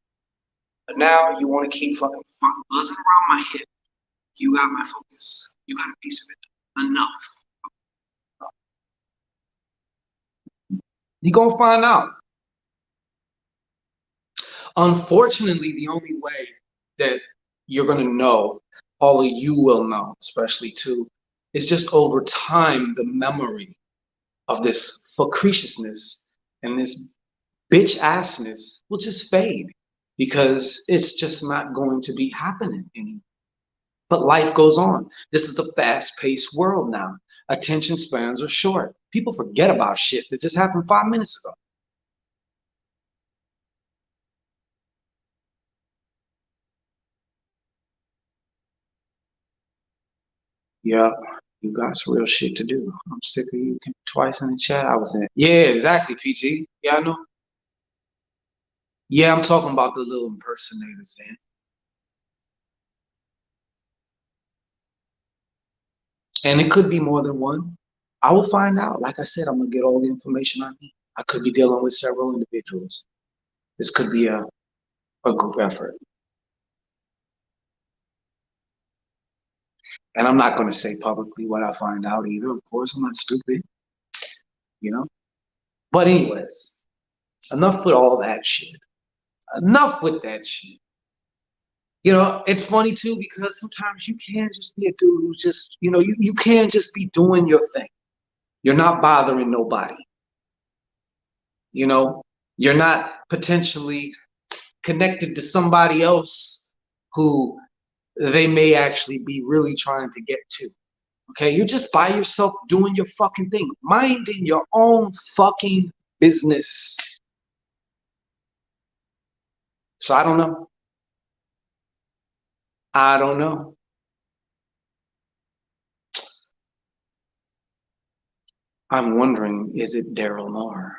But now you want to keep fucking buzzing around my head. You got my focus. You got a piece of it. Enough. You're going to find out. Unfortunately, the only way that you're going to know, all of you will know, especially too, is just over time, the memory of this facetiousness and this bitch assness will just fade, because it's just not going to be happening anymore. But life goes on. This is a fast-paced world now. Attention spans are short. People forget about shit that just happened 5 minutes ago. Yeah, you got some real shit to do. I'm sick of you twice in the chat. I was in. Yeah, exactly, PG. Yeah, I know. Yeah, I'm talking about the little impersonators then. And it could be more than one. I will find out. Like I said, I'm gonna get all the information I need. I could be dealing with several individuals. This could be a group effort. And I'm not gonna say publicly what I find out either. Of course, I'm not stupid, you know? But anyways, enough with all that shit. Enough with that shit. You know, it's funny too because sometimes you can't just be a dude who's just, you can't just be doing your thing. You're not bothering nobody. You know, you're not potentially connected to somebody else who they may actually be really trying to get to. Okay, you're just by yourself doing your fucking thing, minding your own fucking business. So I don't know. I don't know. I'm wondering, is it Daryl Moore?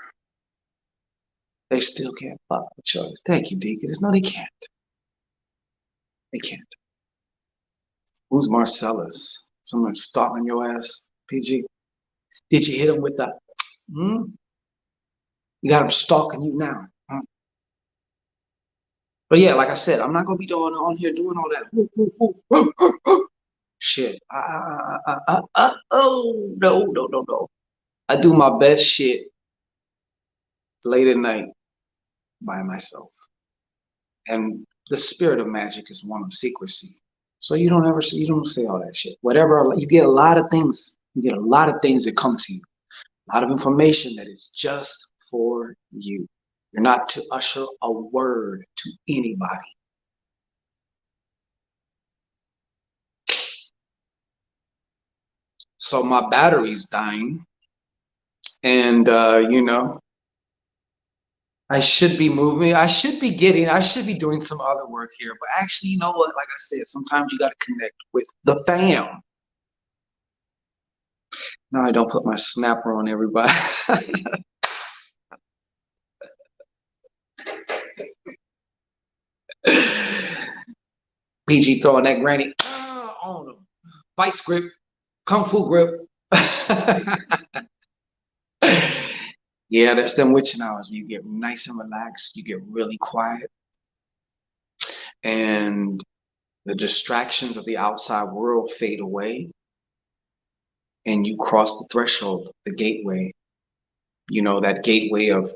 They still can't fuck with choice. Thank you, Deacon. No, they can't. They can't. Who's Marcellus? Someone stalking your ass, PG? Did you hit him with that? You got him stalking you now. Huh? But yeah, like I said, I'm not gonna be doing on here doing all that shit. Oh no. I do my best shit late at night by myself. And the spirit of magic is one of secrecy. So you don't say all that shit. Whatever, you get a lot of things. You get a lot of things that come to you. A lot of information that is just for you. You're not to usher a word to anybody. So my battery's dying. And, I should be moving. I should be doing some other work here. But actually, you know what? Like I said, sometimes you got to connect with the fam. No, I don't put my snapper on everybody. PG throwing that granny on him. Vice grip, kung fu grip. Yeah, that's them witching hours. You get nice and relaxed. You get really quiet. And the distractions of the outside world fade away. And you cross the threshold, the gateway. You know, that gateway of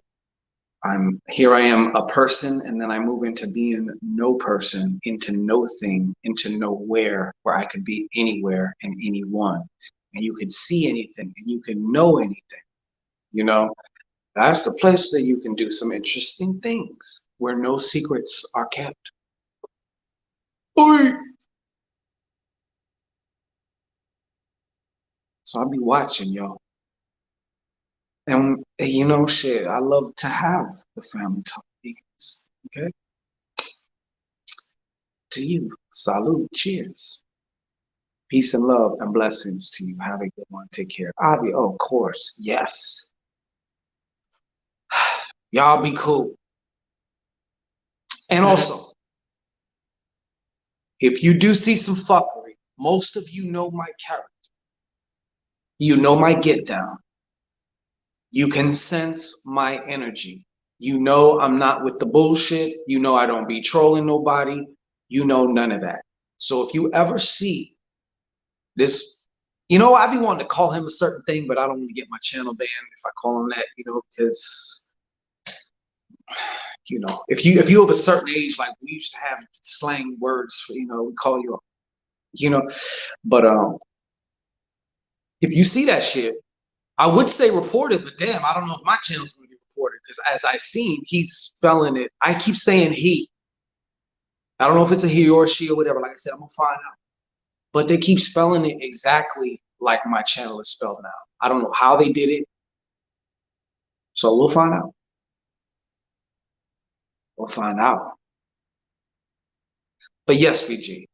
I am a person, and then I move into being no person, into no thing, into nowhere, where I could be anywhere and anyone. And you can see anything and you can know anything. You know, that's the place that you can do some interesting things where no secrets are kept. Oi! So I'll be watching, y'all. And you know, shit, I love to have the family talk. Okay? To you, salute, cheers. Peace and love and blessings to you. Have a good one. Take care. Avi, oh, of course. Yes. Y'all be cool. And also, if you do see some fuckery, most of you know my character. You know my get down. You can sense my energy. You know I'm not with the bullshit. You know I don't be trolling nobody. You know none of that. So if you ever see this, I be wanting to call him a certain thing, but I don't want to get my channel banned if I call him that, because if you have a certain age, like we used to have slang words for, we call you, but if you see that shit, I would say report it, but damn, I don't know if my channel's going to be reported, because as I seen, he's spelling it. I keep saying he. I don't know if it's a he or she or whatever. Like I said, I'm gonna find out. but they keep spelling it exactly like my channel is spelled now. I don't know how they did it, so we'll find out. We'll find out. But yes, BG,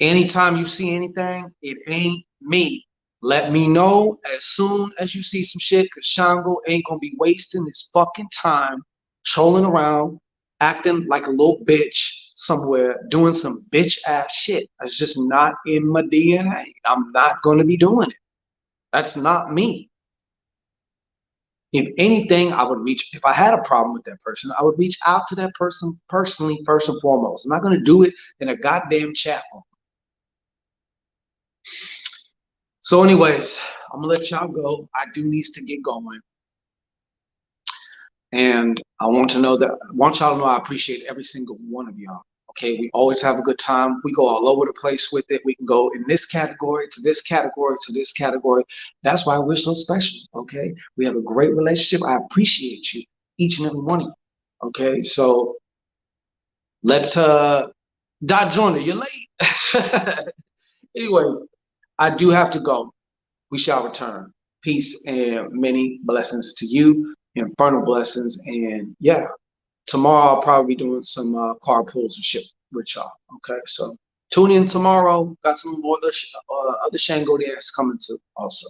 anytime you see anything, it ain't me. Let me know as soon as you see some shit, because Shango ain't gonna be wasting his fucking time trolling around, acting like a little bitch somewhere, doing some bitch ass shit. That's just not in my DNA. I'm not gonna be doing it. That's not me. If anything, I would reach, if I had a problem with that person, I would reach out to that person personally, first and foremost. I'm not gonna do it in a goddamn chat room. So anyways, I'm gonna let y'all go. I do need to get going. And I want y'all to know I appreciate every single one of y'all. Okay, we always have a good time. We go all over the place with it. We can go in this category to this category to this category. That's why we're so special. Okay, we have a great relationship. I appreciate you, each and every one of you. Okay, so let's Dot Joiner, you're late. Anyways, I do have to go. We shall return. Peace and many blessings to you, infernal blessings. And yeah, tomorrow I'll probably be doing some car pulls and shit with y'all. Okay, so tune in tomorrow. Got some more other Shango that's coming too also.